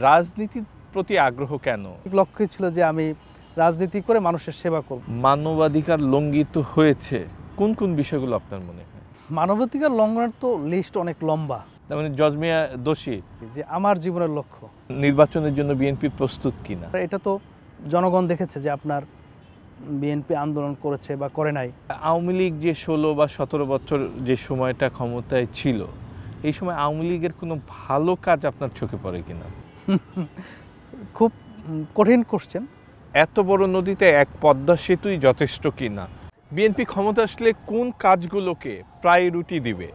রাজনীতির প্রতি আগ্রহ কেন? লক্ষ্য ছিল যে আমি রাজনীতি করে মানুষের সেবা করব। মানবাধিকার লঙ্ঘিত হয়েছে কোন কোন বিষয়গুলো আপনার মনে হয়? মানবাধিকার লঙ্ঘনের তো লিস্ট অনেক লম্বা। তার মানে জজ মিয়া দোষী? যে আমার জীবনের লক্ষ্য নির্বাচনের জন্য বিএনপি প্রস্তুত কিনা? এটা তো জনগণ দেখেছে যে আপনার বিএনপি আন্দোলন করেছে বা করে নাই। আওয়ামী লীগ যে 16 বা 17 বছর যে সময়টা ক্ষমতায় ছিল, এই সময় আওয়ামী লীগের কোনো ভালো কাজ আপনার চোখে পড়ে কিনা? খুব কঠিন কোশ্চেন। এত বড় নদীতে এক পদ্মা সেতুই যথেষ্ট কিনা? বিএনপি ক্ষমতা আসলে কোন কাজগুলোকে প্রায়োরিটি দিবে?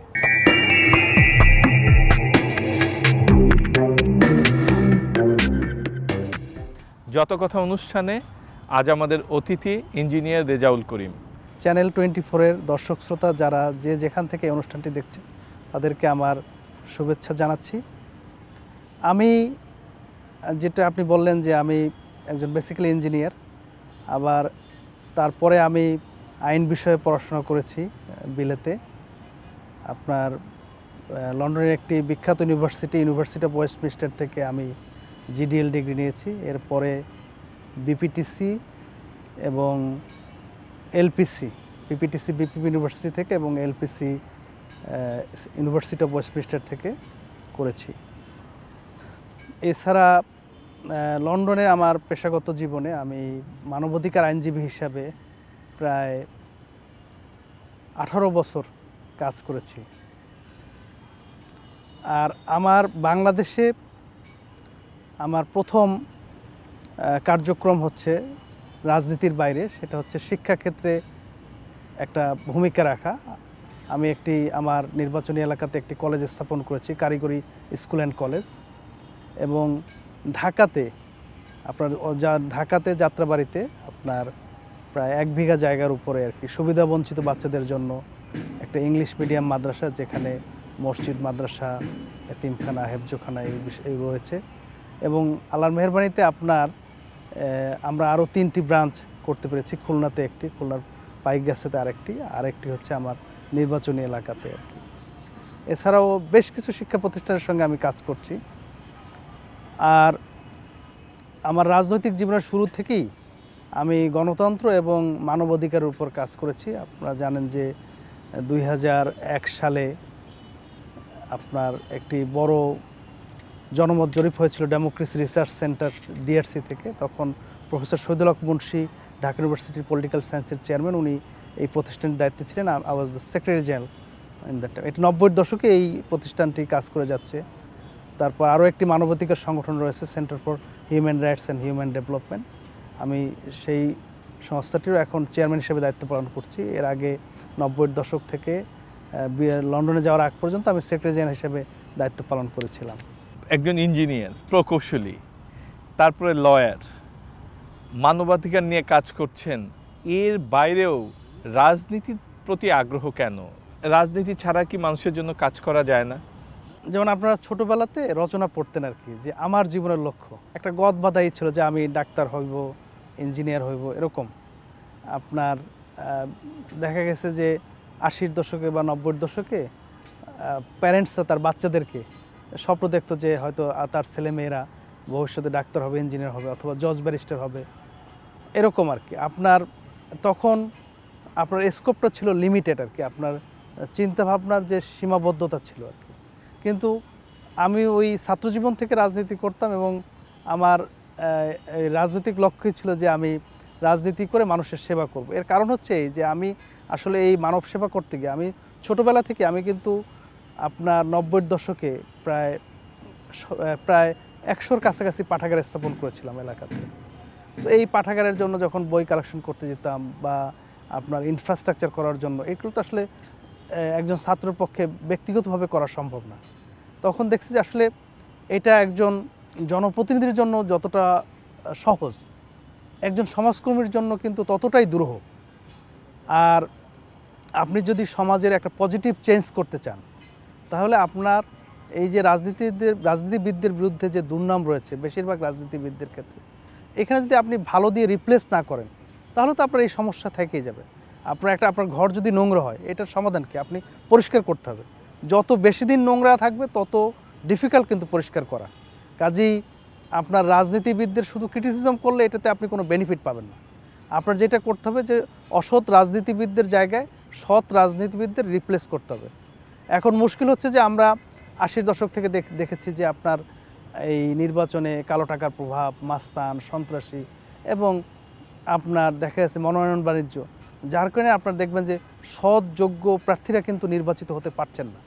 যত কথা অনুষ্ঠানে আজ আমাদের অতিথি ইঞ্জিনিয়ার রেজাউল করিম। চ্যানেল 24-এর দর্শক শ্রোতা যারা যে যেখান থেকে এই অনুষ্ঠানটি দেখছে তাদেরকে আমার শুভেচ্ছা জানাচ্ছি। আমি যেটা আপনি বললেন যে আমি একজন বেসিক্যালি ইঞ্জিনিয়ার, আবার তারপরে আমি আইন বিষয়ে পড়াশোনা করেছি বিলেতে। আপনার লন্ডনের একটি বিখ্যাত ইউনিভার্সিটি অফ ওয়েস্টমিনস্টার থেকে আমি জিডিএল ডিগ্রি নিয়েছি। এরপরে বিপিটিসি এবং এলপিসি, বিপিটিসি বিপিপি ইউনিভার্সিটি থেকে এবং এলপিসি ইউনিভার্সিটি অফ ওয়েস্টমিনস্টার থেকে করেছি। এছাড়া লন্ডনে আমার পেশাগত জীবনে আমি মানবাধিকার আইনজীবী হিসাবে প্রায় 18 বছর কাজ করেছি। আর আমার বাংলাদেশে আমার প্রথম কার্যক্রম হচ্ছে রাজনীতির বাইরে, সেটা হচ্ছে শিক্ষাক্ষেত্রে একটা ভূমিকা রাখা। আমি আমার নির্বাচনী এলাকাতে একটি কলেজ স্থাপন করেছি, কারিগরি স্কুল অ্যান্ড কলেজ। এবং ঢাকাতে ঢাকাতে যাত্রাবাড়িতে আপনার প্রায় 1 বিঘা জায়গার উপরে আর কি সুবিধাবঞ্চিত বাচ্চাদের জন্য একটা ইংলিশ মিডিয়াম মাদ্রাসা, যেখানে মসজিদ, মাদ্রাসা, এতিমখানা, হেফজোখানা এই বিষয় রয়েছে। এবং আল্লাহর মেহেরবানিতে আমরা আরও 3টি ব্রাঞ্চ করতে পেরেছি। খুলনাতে একটি, খুলনার পাইকগাছাতে আরেকটি হচ্ছে আমার নির্বাচনী এলাকাতে আর কি। এছাড়াও বেশ কিছু শিক্ষা প্রতিষ্ঠানের সঙ্গে আমি কাজ করছি। আর আমার রাজনৈতিক জীবনের শুরু থেকেই আমি গণতন্ত্র এবং মানবাধিকারের উপর কাজ করেছি। আপনারা জানেন যে 2001 সালে আপনার একটি বড় জনমত জরিপ হয়েছিল ডেমোক্রেসি রিসার্চ সেন্টার ডিআরসি থেকে। তখন প্রফেসর শহীদুল হক মুন্সী, ঢাকা ইউনিভার্সিটির পলিটিক্যাল সায়েন্সের চেয়ারম্যান, উনি এই প্রতিষ্ঠানের দায়িত্বে ছিলেন। I was the secretary general in that time. এটা 90-এর দশকে এই প্রতিষ্ঠানটি কাজ করে যাচ্ছে। তারপর আরও একটি মানবাধিকার সংগঠন রয়েছে, centre for human rights and human development. আমি সেই সংস্থাটিরও এখন চেয়ারম্যান হিসেবে দায়িত্ব পালন করছি। এর আগে 90-এর দশক থেকে লন্ডনে যাওয়ার আগ পর্যন্ত আমি সেক্রেটারি জেনারেল হিসেবে দায়িত্ব পালন করেছিলাম। একজন ইঞ্জিনিয়ার, প্রকৌশলী, তারপরে লয়ার, মানবাধিকার নিয়ে কাজ করছেন, এর বাইরেও রাজনীতির প্রতি আগ্রহ কেন? রাজনীতি ছাড়া কি মানুষের জন্য কাজ করা যায় না? যেমন আপনারা ছোটোবেলাতে রচনা পড়তেন আর কি, যে আমার জীবনের লক্ষ্য একটা গদ বাঁধাই ছিল যে আমি ডাক্তার হইব, ইঞ্জিনিয়ার হইব, এরকম। আপনার দেখা গেছে যে 80-এর দশকে বা 90-এর দশকে প্যারেন্টসরা তার বাচ্চাদেরকে স্বপ্ন দেখতো যে হয়তো তার ছেলেমেয়েরা ভবিষ্যতে ডাক্তার হবে, ইঞ্জিনিয়ার হবে, অথবা জজ ব্যারিস্টার হবে, এরকম আর কি। তখন আপনার স্কোপটা ছিল লিমিটেড আর কি, আপনার চিন্তাভাবনার যে সীমাবদ্ধতা ছিল আর কি। কিন্তু আমি ওই ছাত্রজীবন থেকে রাজনীতি করতাম এবং আমার রাজনৈতিক লক্ষ্যই ছিল যে আমি রাজনীতি করে মানুষের সেবা করব। এর কারণ হচ্ছে এই যে আমি আসলে এই মানব সেবা করতে গিয়ে আমি ছোটোবেলা থেকে আমি কিন্তু আপনার 90-এর দশকে প্রায় 100-র কাছাকাছি পাঠাগার স্থাপন করেছিলাম এলাকাতে। তো এই পাঠাগারের জন্য যখন বই কালেকশন করতে যেতাম বা আপনার ইনফ্রাস্ট্রাকচার করার জন্য, এগুলো তো আসলে একজন ছাত্রের পক্ষে ব্যক্তিগতভাবে করা সম্ভব না। তখন দেখছি যে আসলে এটা একজন জনপ্রতিনিধির জন্য যতটা সহজ, একজন সমাজকর্মীর জন্য কিন্তু ততটাই দুরূহ। আর আপনি যদি সমাজের একটা পজিটিভ চেঞ্জ করতে চান, তাহলে আপনার এই যে রাজনীতিবিদদের বিরুদ্ধে যে দুর্নাম রয়েছে বেশিরভাগ রাজনীতিবিদদের ক্ষেত্রে, এখানে যদি আপনি ভালো দিয়ে রিপ্লেস না করেন, তাহলে তো আপনার এই সমস্যা থেকেই যাবে। আপনার ঘর যদি নোংরা হয়, এটার সমাধান কি? আপনি পরিষ্কার করতে হবে। যত বেশি দিন নোংরা থাকবে তত ডিফিকাল্ট কিন্তু পরিষ্কার করা। কাজেই আপনার রাজনীতিবিদদের শুধু ক্রিটিসিজম করলে এটাতে আপনি কোনো বেনিফিট পাবেন না। আপনার যেটা করতে হবে যে অসৎ রাজনীতিবিদদের জায়গায় সৎ রাজনীতিবিদদের রিপ্লেস করতে হবে। এখন মুশকিল হচ্ছে যে আমরা 80-র দশক থেকে দেখেছি যে আপনার এই নির্বাচনে কালো টাকার প্রভাব, মাস্তান, সন্ত্রাসী এবং আপনার দেখা যাচ্ছে মনোনয়ন বাণিজ্য, যার কারণে আপনার দেখবেন যে সৎ যোগ্য প্রার্থীরা কিন্তু নির্বাচিত হতে পারছেন না।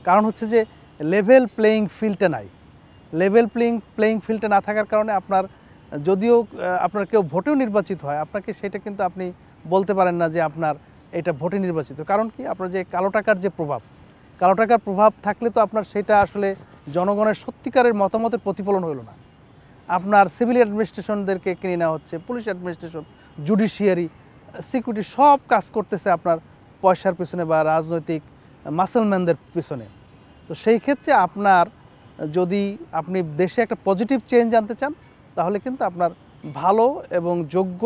কারণ হচ্ছে যে লেভেল প্লেয়িং ফিল্ডটা নাই। লেভেল প্লেয়িং ফিল্ডটা না থাকার কারণে আপনার যদিও আপনার কেউ ভোটেও নির্বাচিত হয়, আপনাকে সেটা কিন্তু আপনি বলতে পারেন না যে আপনার এটা ভোটে নির্বাচিত। কারণ কি, আপনার যে কালো টাকার যে প্রভাব, কালো টাকার প্রভাব থাকলে তো আপনার সেটা আসলে জনগণের সত্যিকারের মতামতের প্রতিফলন হলো না। আপনার সিভিল অ্যাডমিনিস্ট্রেশনদেরকে কিনে নেওয়া হচ্ছে, পুলিশ অ্যাডমিনিস্ট্রেশন, জুডিশিয়ারি, সিকিউরিটি সব কাজ করতেছে আপনার পয়সার পিছনে বা রাজনৈতিক মাসেলম্যানদের পিছনে। তো সেই ক্ষেত্রে আপনার যদি আপনি দেশে একটা পজিটিভ চেঞ্জ আনতে চান, তাহলে কিন্তু আপনার ভালো এবং যোগ্য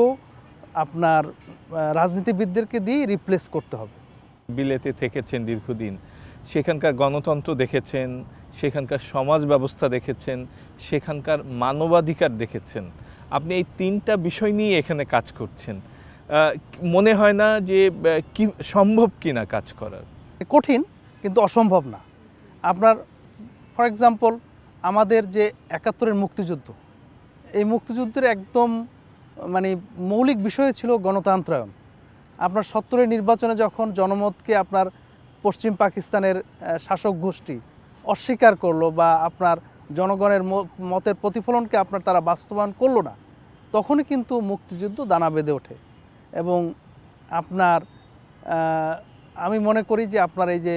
আপনার রাজনীতিবিদদেরকে দিয়ে রিপ্লেস করতে হবে। বিলেতে থেকেছেন দীর্ঘদিন, সেখানকার গণতন্ত্র দেখেছেন, সেখানকার সমাজ ব্যবস্থা দেখেছেন, সেখানকার মানবাধিকার দেখেছেন। আপনি এই 3টা বিষয় নিয়ে এখানে কাজ করছেন। মনে হয় না যে কি সম্ভব কিনা কাজ করার? কঠিন, কিন্তু অসম্ভব না। আপনার ফর এক্সাম্পল আমাদের যে 71-এর মুক্তিযুদ্ধ, এই মুক্তিযুদ্ধের একদম মানে মৌলিক বিষয় ছিল গণতন্ত্রায়ন। আপনার 70-এর নির্বাচনে যখন জনমতকে আপনার পশ্চিম পাকিস্তানের শাসক গোষ্ঠী অস্বীকার করলো বা আপনার জনগণের মতের প্রতিফলনকে আপনার তারা বাস্তবায়ন করলো না, তখনই কিন্তু মুক্তিযুদ্ধ দানা বেঁধে ওঠে। এবং আপনার আমি মনে করি যে আপনার এই যে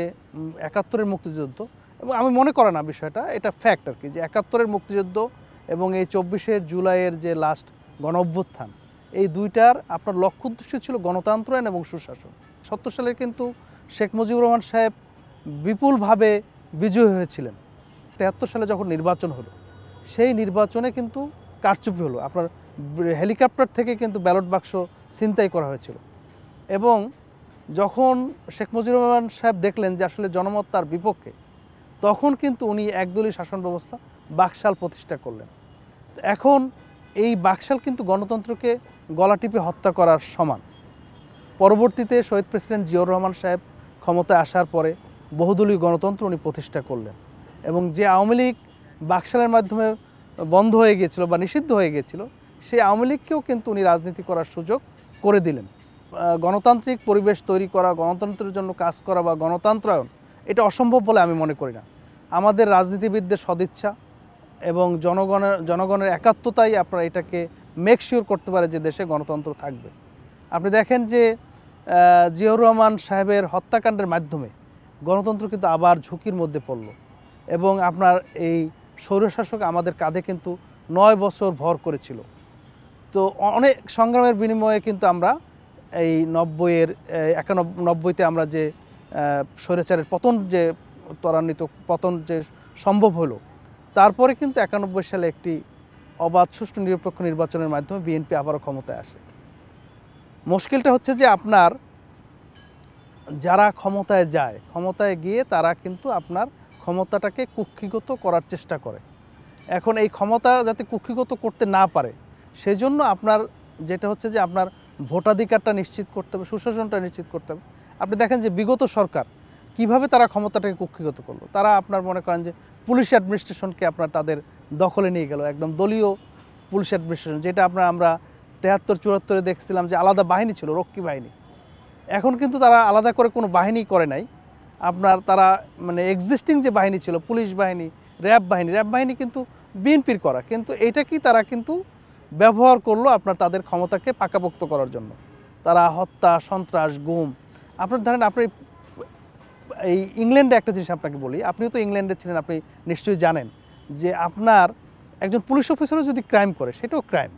71-এর মুক্তিযুদ্ধ, এবং আমি মনে করি না বিষয়টা, এটা ফ্যাক্ট আর কি, যে 71-এর মুক্তিযুদ্ধ এবং এই 24শে জুলাইয়ের যে লাস্ট গণ অভ্যুত্থান, এই দুইটার আপনার লক্ষ্য উদ্দেশ্য ছিল গণতন্ত্রায়ন এবং সুশাসন। 70 সালের কিন্তু শেখ মুজিবুর রহমান সাহেব বিপুলভাবে বিজয়ী হয়েছিলেন। 73 সালে যখন নির্বাচন হলো, সেই নির্বাচনে কিন্তু কারচুপি হলো। আপনার হেলিকপ্টার থেকে কিন্তু ব্যালট বাক্স ছিনতাই করা হয়েছিল। এবং যখন শেখ মুজিবুর রহমান সাহেব দেখলেন যে আসলে জনমত তার বিপক্ষে, তখন কিন্তু উনি একদলীয় শাসন ব্যবস্থা বাকশাল প্রতিষ্ঠা করলেন। এখন এই বাকশাল কিন্তু গণতন্ত্রকে গলা টিপে হত্যা করার সমান। পরবর্তীতে শহীদ প্রেসিডেন্ট জিয়াউর রহমান সাহেব ক্ষমতায় আসার পরে বহুদলীয় গণতন্ত্র উনি প্রতিষ্ঠা করলেন। এবং যে আওয়ামী লীগ বাকশালের মাধ্যমে বন্ধ হয়ে গিয়েছিল বা নিষিদ্ধ হয়ে গিয়েছিল, সেই আওয়ামী লীগকেও কিন্তু উনি রাজনীতি করার সুযোগ করে দিলেন। গণতান্ত্রিক পরিবেশ তৈরি করা, গণতন্ত্রের জন্য কাজ করা বা গণতন্ত্রায়ন, এটা অসম্ভব বলে আমি মনে করি না। আমাদের রাজনীতিবিদদের সদিচ্ছা এবং জনগণের একাত্মতাই আপনার এটাকে মেক শিওর করতে পারে যে দেশে গণতন্ত্র থাকবে। আপনি দেখেন যে জিয়াউর রহমান সাহেবের হত্যাকাণ্ডের মাধ্যমে গণতন্ত্র কিন্তু আবার ঝুঁকির মধ্যে পড়ল। এবং আপনার এই স্বৈরশাসক আমাদের কাঁধে কিন্তু 9 বছর ভর করেছিল। তো অনেক সংগ্রামের বিনিময়ে কিন্তু আমরা এই 91-তে আমরা যে স্বৈরাচারের পতন, যে ত্বরান্বিত পতন যে সম্ভব হলো, তারপরে কিন্তু 91 সালে একটি অবাধ সুষ্ঠু নিরপেক্ষ নির্বাচনের মাধ্যমে বিএনপি আবারও ক্ষমতায় আসে। মুশকিলটা হচ্ছে যে আপনার যারা ক্ষমতায় যায়, ক্ষমতায় গিয়ে তারা কিন্তু আপনার ক্ষমতাটাকে কুক্ষিগত করার চেষ্টা করে। এখন এই ক্ষমতা যাতে কুক্ষিগত করতে না পারে, সেজন্য আপনার যেটা হচ্ছে যে আপনার ভোটাধিকারটা নিশ্চিত করতে হবে, সুশাসনটা নিশ্চিত করতে হবে। আপনি দেখেন যে বিগত সরকার কিভাবে তারা ক্ষমতাটাকে কুক্ষিগত করলো। তারা আপনার মনে করেন যে পুলিশ অ্যাডমিনিস্ট্রেশনকে আপনার তাদের দখলে নিয়ে গেল, একদম দলীয় পুলিশ অ্যাডমিনিস্ট্রেশন, যেটা আমরা 73-74-এ দেখছিলাম যে আলাদা বাহিনী ছিল, রক্ষী বাহিনী। এখন কিন্তু তারা আলাদা করে কোনো বাহিনী করে নাই। আপনার তারা মানে এক্সিস্টিং যে বাহিনী ছিল, পুলিশ বাহিনী, র্যাব বাহিনী কিন্তু বিএনপির করা, কিন্তু এইটা কি তারা কিন্তু ব্যবহার করলো আপনার তাদের ক্ষমতাকে পাকাপোক্ত করার জন্য। তারা হত্যা, সন্ত্রাস, গুম। আপনার ধরেন আপনি এই ইংল্যান্ডে একটা জিনিস আপনাকে বলি, আপনিও তো ইংল্যান্ডে ছিলেন, আপনি নিশ্চয়ই জানেন যে আপনার একজন পুলিশ অফিসারও যদি ক্রাইম করে সেটাও ক্রাইম,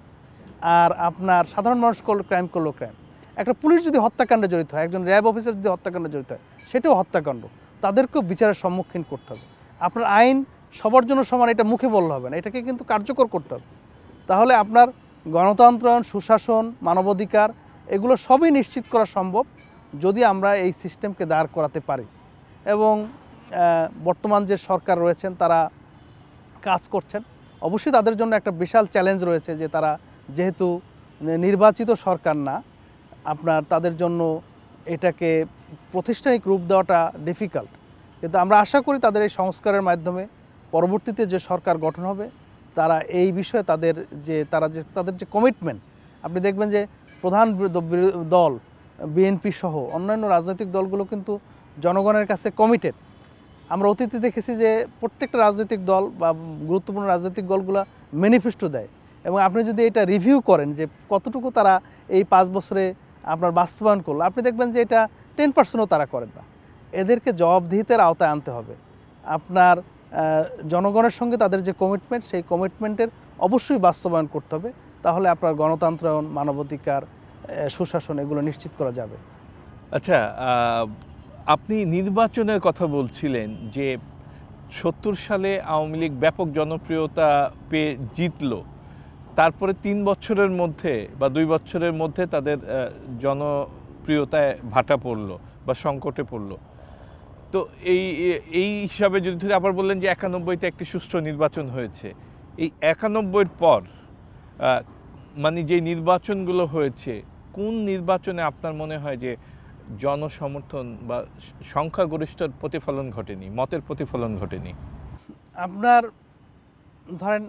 আর আপনার সাধারণ মানুষ ক্রাইম করলেও ক্রাইম। একটা পুলিশ যদি হত্যাকাণ্ডে জড়িত হয়, একজন র্যাব অফিসার যদি হত্যাকাণ্ডে জড়িত হয়, সেটাও হত্যাকাণ্ড। তাদেরকেও বিচারের সম্মুখীন করতে হবে। আপনার আইন সবার জন্য সমান, এটা মুখে বললে হবে না, এটাকে কিন্তু কার্যকর করতে হবে। তাহলে আপনার গণতন্ত্রায়ন, সুশাসন, মানবাধিকার এগুলো সবই নিশ্চিত করা সম্ভব যদি আমরা এই সিস্টেমকে দাঁড় করাতে পারি। এবং বর্তমান যে সরকার রয়েছেন তারা কাজ করছেন, অবশ্যই তাদের জন্য একটা বিশাল চ্যালেঞ্জ রয়েছে যে তারা যেহেতু নির্বাচিত সরকার না, আপনার তাদের জন্য এটাকে প্রাতিষ্ঠানিক রূপ দেওয়াটা ডিফিকাল্ট। কিন্তু আমরা আশা করি তাদের এই সংস্কারের মাধ্যমে পরবর্তীতে যে সরকার গঠন হবে তারা এই বিষয়ে তাদের যে কমিটমেন্ট, আপনি দেখবেন যে প্রধান দল বিএনপি সহ অন্যান্য রাজনৈতিক দলগুলো কিন্তু জনগণের কাছে কমিটেড। আমরা অতীতে দেখেছি যে প্রত্যেকটা রাজনৈতিক দল বা গুরুত্বপূর্ণ রাজনৈতিক দলগুলো ম্যানিফেস্টো দেয়, এবং আপনি যদি এটা রিভিউ করেন যে কতটুকু তারা এই 5 বছরে আপনার বাস্তবায়ন করলো, আপনি দেখবেন যে এটা 10%ও তারা করেন না। এদেরকে জবাবদিহিতার আওতায় আনতে হবে। আপনার জনগণের সঙ্গে তাদের যে কমিটমেন্ট, সেই কমিটমেন্টের অবশ্যই বাস্তবায়ন করতে হবে, তাহলে আপনার গণতন্ত্রায়ন, মানবাধিকার, সুশাসন এগুলো নিশ্চিত করা যাবে। আচ্ছা, আপনি নির্বাচনের কথা বলছিলেন যে 70 সালে আওয়ামী লীগ ব্যাপক জনপ্রিয়তা পেয়ে জিতলো, তারপরে 3 বছরের মধ্যে বা 2 বছরের মধ্যে তাদের জনপ্রিয়তায় ভাটা পড়লো বা সংকটে পড়লো। তো এই হিসাবে যদি আবার বললেন যে 91-তে একটি সুষ্ঠু নির্বাচন হয়েছে, এই 91-এর পর মানে যে নির্বাচনগুলো হয়েছে, কোন নির্বাচনে আপনার মনে হয় যে জনসমর্থন বা সংখ্যাগরিষ্ঠের প্রতিফলন ঘটেনি, মতের প্রতিফলন ঘটেনি? আপনার ধরেন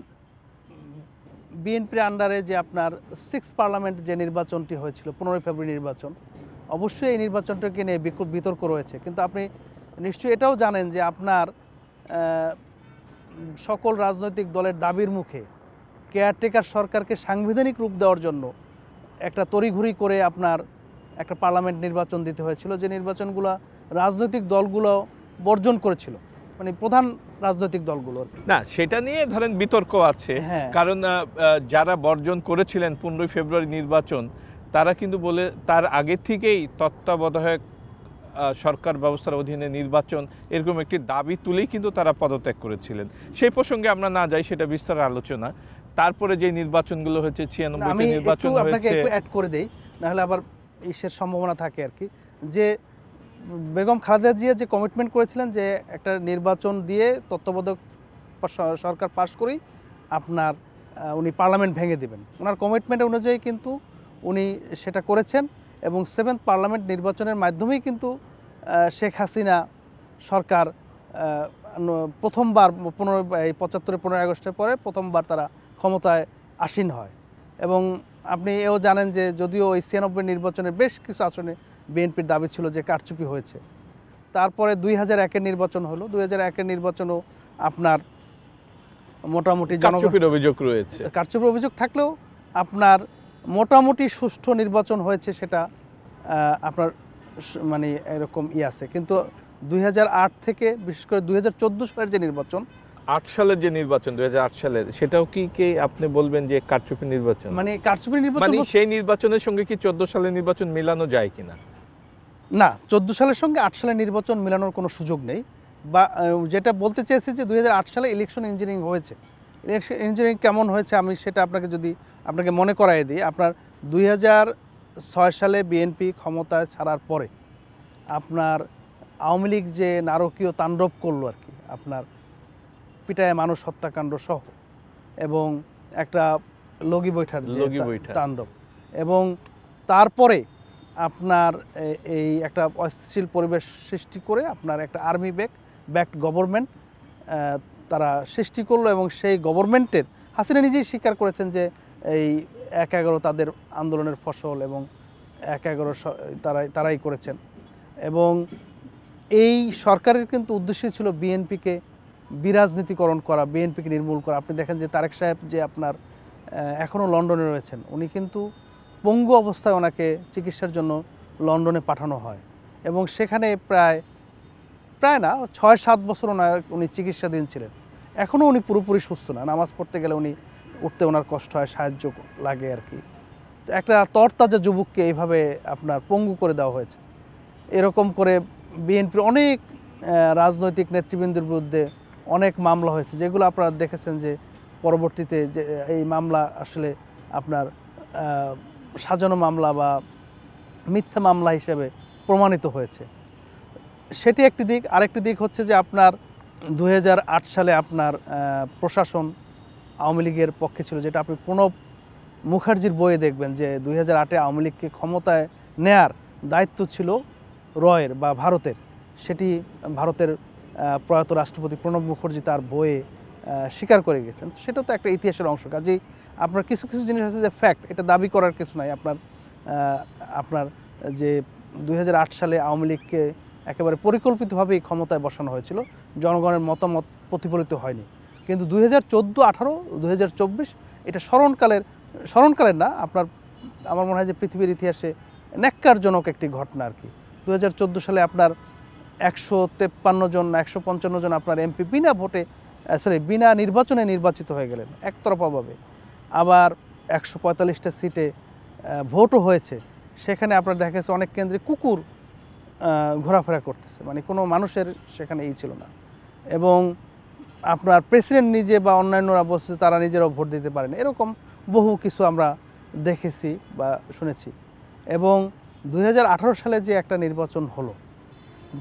বিএনপির আন্ডারে যে আপনার 6 পার্লামেন্ট যে নির্বাচনটি হয়েছিল, 15 ফেব্রুয়ারি নির্বাচন, অবশ্যই এই নির্বাচনটাকে নিয়ে বিতর্ক রয়েছে। কিন্তু আপনি নিশ্চয়ই এটাও জানেন যে আপনার সকল রাজনৈতিক দলের দাবির মুখে কেয়ারটেকার সরকারকে সাংবিধানিক রূপ দেওয়ার জন্য একটা তড়িঘড়ি করে আপনার একটা পার্লামেন্ট নির্বাচন দিতে হয়েছিল, যে নির্বাচনগুলো রাজনৈতিক দলগুলো বর্জন করেছিল, মানে প্রধান রাজনৈতিক দলগুলোর। না, সেটা নিয়ে ধরেন বিতর্ক আছে, কারণ যারা বর্জন করেছিলেন 15 ফেব্রুয়ারি নির্বাচন, তারা কিন্তু বলে তার আগে থেকেই তত্ত্বাবধায়ক সরকার ব্যবস্থার অধীনে নির্বাচন এরকম একটি দাবি তুলেই কিন্তু তারা পদত্যাগ করেছিলেন। সেই প্রসঙ্গে আমরা না যাই, সেটা বিস্তার আলোচনা। তারপরে যে নির্বাচনগুলো হয়েছে, 96 নির্বাচন হয়েছে, আপনাকে একটু অ্যাড করে দেই, নাহলে আবার ইসের সম্ভাবনা থাকে আর কি, যে বেগম খালেদা জিয়া যে কমিটমেন্ট করেছিলেন যে একটা নির্বাচন দিয়ে তত্ত্বাবধায়ক সরকার পাশ করেই আপনার উনি পার্লামেন্ট ভেঙে দেবেন, ওনার কমিটমেন্ট অনুযায়ী কিন্তু উনি সেটা করেছেন, এবং 7th পার্লামেন্ট নির্বাচনের মাধ্যমেই কিন্তু শেখ হাসিনা সরকার প্রথমবার 15 আগস্টের পরে প্রথমবার তারা ক্ষমতায় আসীন হয়। এবং আপনি এও জানেন যে যদিও ওই 96 নির্বাচনের বেশ কিছু আসনে বিএনপির দাবি ছিল যে কারচুপি হয়েছে। তারপরে 2001-এর নির্বাচন হলো, 2001-এর নির্বাচনও আপনার মোটামুটি কারচুপির অভিযোগ রয়েছে, কারচুপির অভিযোগ থাকলেও আপনার মোটামুটি সুষ্ঠু নির্বাচন হয়েছে, সেটা আপনার মানে এরকম আছে। কিন্তু 2008 থেকে বিশেষ করে 2014 সালের যে নির্বাচন, 8 সালের যে নির্বাচন, 2008 সালের, সেটাও কি আপনি বলবেন যে কারচুপি নির্বাচন? মানে কারচুপি নির্বাচন, মানে সেই নির্বাচনের সঙ্গে কি 14 সালের নির্বাচন মেলানো যায় কিনা? না, 14 সালের সঙ্গে 8 সালের নির্বাচন মেলানোর কোনো সুযোগ নেই। বা যেটা বলতে চেয়েছি যে 2008 সালে ইলেকশন ইঞ্জিনিয়ারিং হয়েছে। ইলেকশন ইঞ্জিনিয়ারিং কেমন হয়েছে আমি সেটা আপনাকে মনে করাই দিই। আপনার 2006 সালে বিএনপি ক্ষমতায় ছাড়ার পরে আপনার আওয়ামী লীগ যে নারকীয় তাণ্ডব করলো আর কি, আপনার পিটায় মানুষ হত্যাকাণ্ড সহ, এবং একটা লগি বৈঠার তাণ্ডব, এবং তারপরে আপনার এই একটা অস্থিতিশীল পরিবেশ সৃষ্টি করে আপনার একটা আর্মি ব্যাকড গভর্নমেন্ট তারা সৃষ্টি করলো, এবং সেই গভর্নমেন্টের হাসিনা নিজেই স্বীকার করেছেন যে এই 1/11 তাদের আন্দোলনের ফসল, এবং 1/11 তারাই করেছেন। এবং এই সরকারের কিন্তু উদ্দেশ্য ছিল বিএনপিকে বিরাজনীতিকরণ করা, বিএনপিকে নির্মূল করা। আপনি দেখেন যে তারেক সাহেব যে আপনার এখনও লন্ডনে রয়েছেন, উনি কিন্তু পঙ্গু অবস্থায় ওনাকে চিকিৎসার জন্য লন্ডনে পাঠানো হয়, এবং সেখানে প্রায় না 6-7 বছর উনি চিকিৎসাধীন ছিলেন। এখনও উনি পুরোপুরি সুস্থ না, নামাজ পড়তে গেলে উনি উঠতে ওনার কষ্ট হয়, সাহায্য লাগে আর কি। একটা তরতাজা যুবককে এইভাবে আপনার পঙ্গু করে দেওয়া হয়েছে। এরকম করে বিএনপির অনেক রাজনৈতিক নেতৃবৃন্দের বিরুদ্ধে অনেক মামলা হয়েছে, যেগুলো আপনারা দেখেছেন যে পরবর্তীতে যে এই মামলা আসলে আপনার সাজানো মামলা বা মিথ্যা মামলা হিসেবে প্রমাণিত হয়েছে। সেটি একটি দিক। আরেকটি দিক হচ্ছে যে আপনার 2008 সালে আপনার প্রশাসন আওয়ামী লীগের পক্ষে ছিল, যেটা আপনি প্রণব মুখার্জির বইয়ে দেখবেন যে 2008-এ আওয়ামী লীগকে ক্ষমতায় নেয়ার দায়িত্ব ছিল রয়ের বা ভারতের। সেটি ভারতের প্রয়াত রাষ্ট্রপতি প্রণব মুখার্জি তার বইয়ে স্বীকার করে গেছেন। সেটা তো একটা ইতিহাসের অংশ। কাজেই আপনার কিছু কিছু জিনিস আছে যে ফ্যাক্ট, এটা দাবি করার কিছু নাই। আপনার যে 2008 সালে আওয়ামী লীগকে একেবারে পরিকল্পিতভাবেই ক্ষমতায় বসানো হয়েছিল, জনগণের মতামত প্রতিফলিত হয়নি। কিন্তু 2014, 18, 2024 এটা স্মরণকালের না, আমার মনে হয় যে পৃথিবীর ইতিহাসে ন্যাক্কারজনক একটি ঘটনা আর কি। 2014 সালে আপনার 153 জন 155 জন আপনার এমপি বিনা নির্বাচনে নির্বাচিত হয়ে গেলেন একতরফাভাবে। আবার 145টা সিটে ভোটও হয়েছে, সেখানে আপনার দেখা গেছে অনেক কেন্দ্রে কুকুর ঘোরাফেরা করতেছে, মানে কোনো মানুষের সেখানে ছিল না। এবং আপনার প্রেসিডেন্ট নিজে বা অন্যান্যরা বলছে তারা নিজেরাও ভোট দিতে পারেন, এরকম বহু কিছু আমরা দেখেছি বা শুনেছি। এবং 2018 সালে যে একটা নির্বাচন হলো,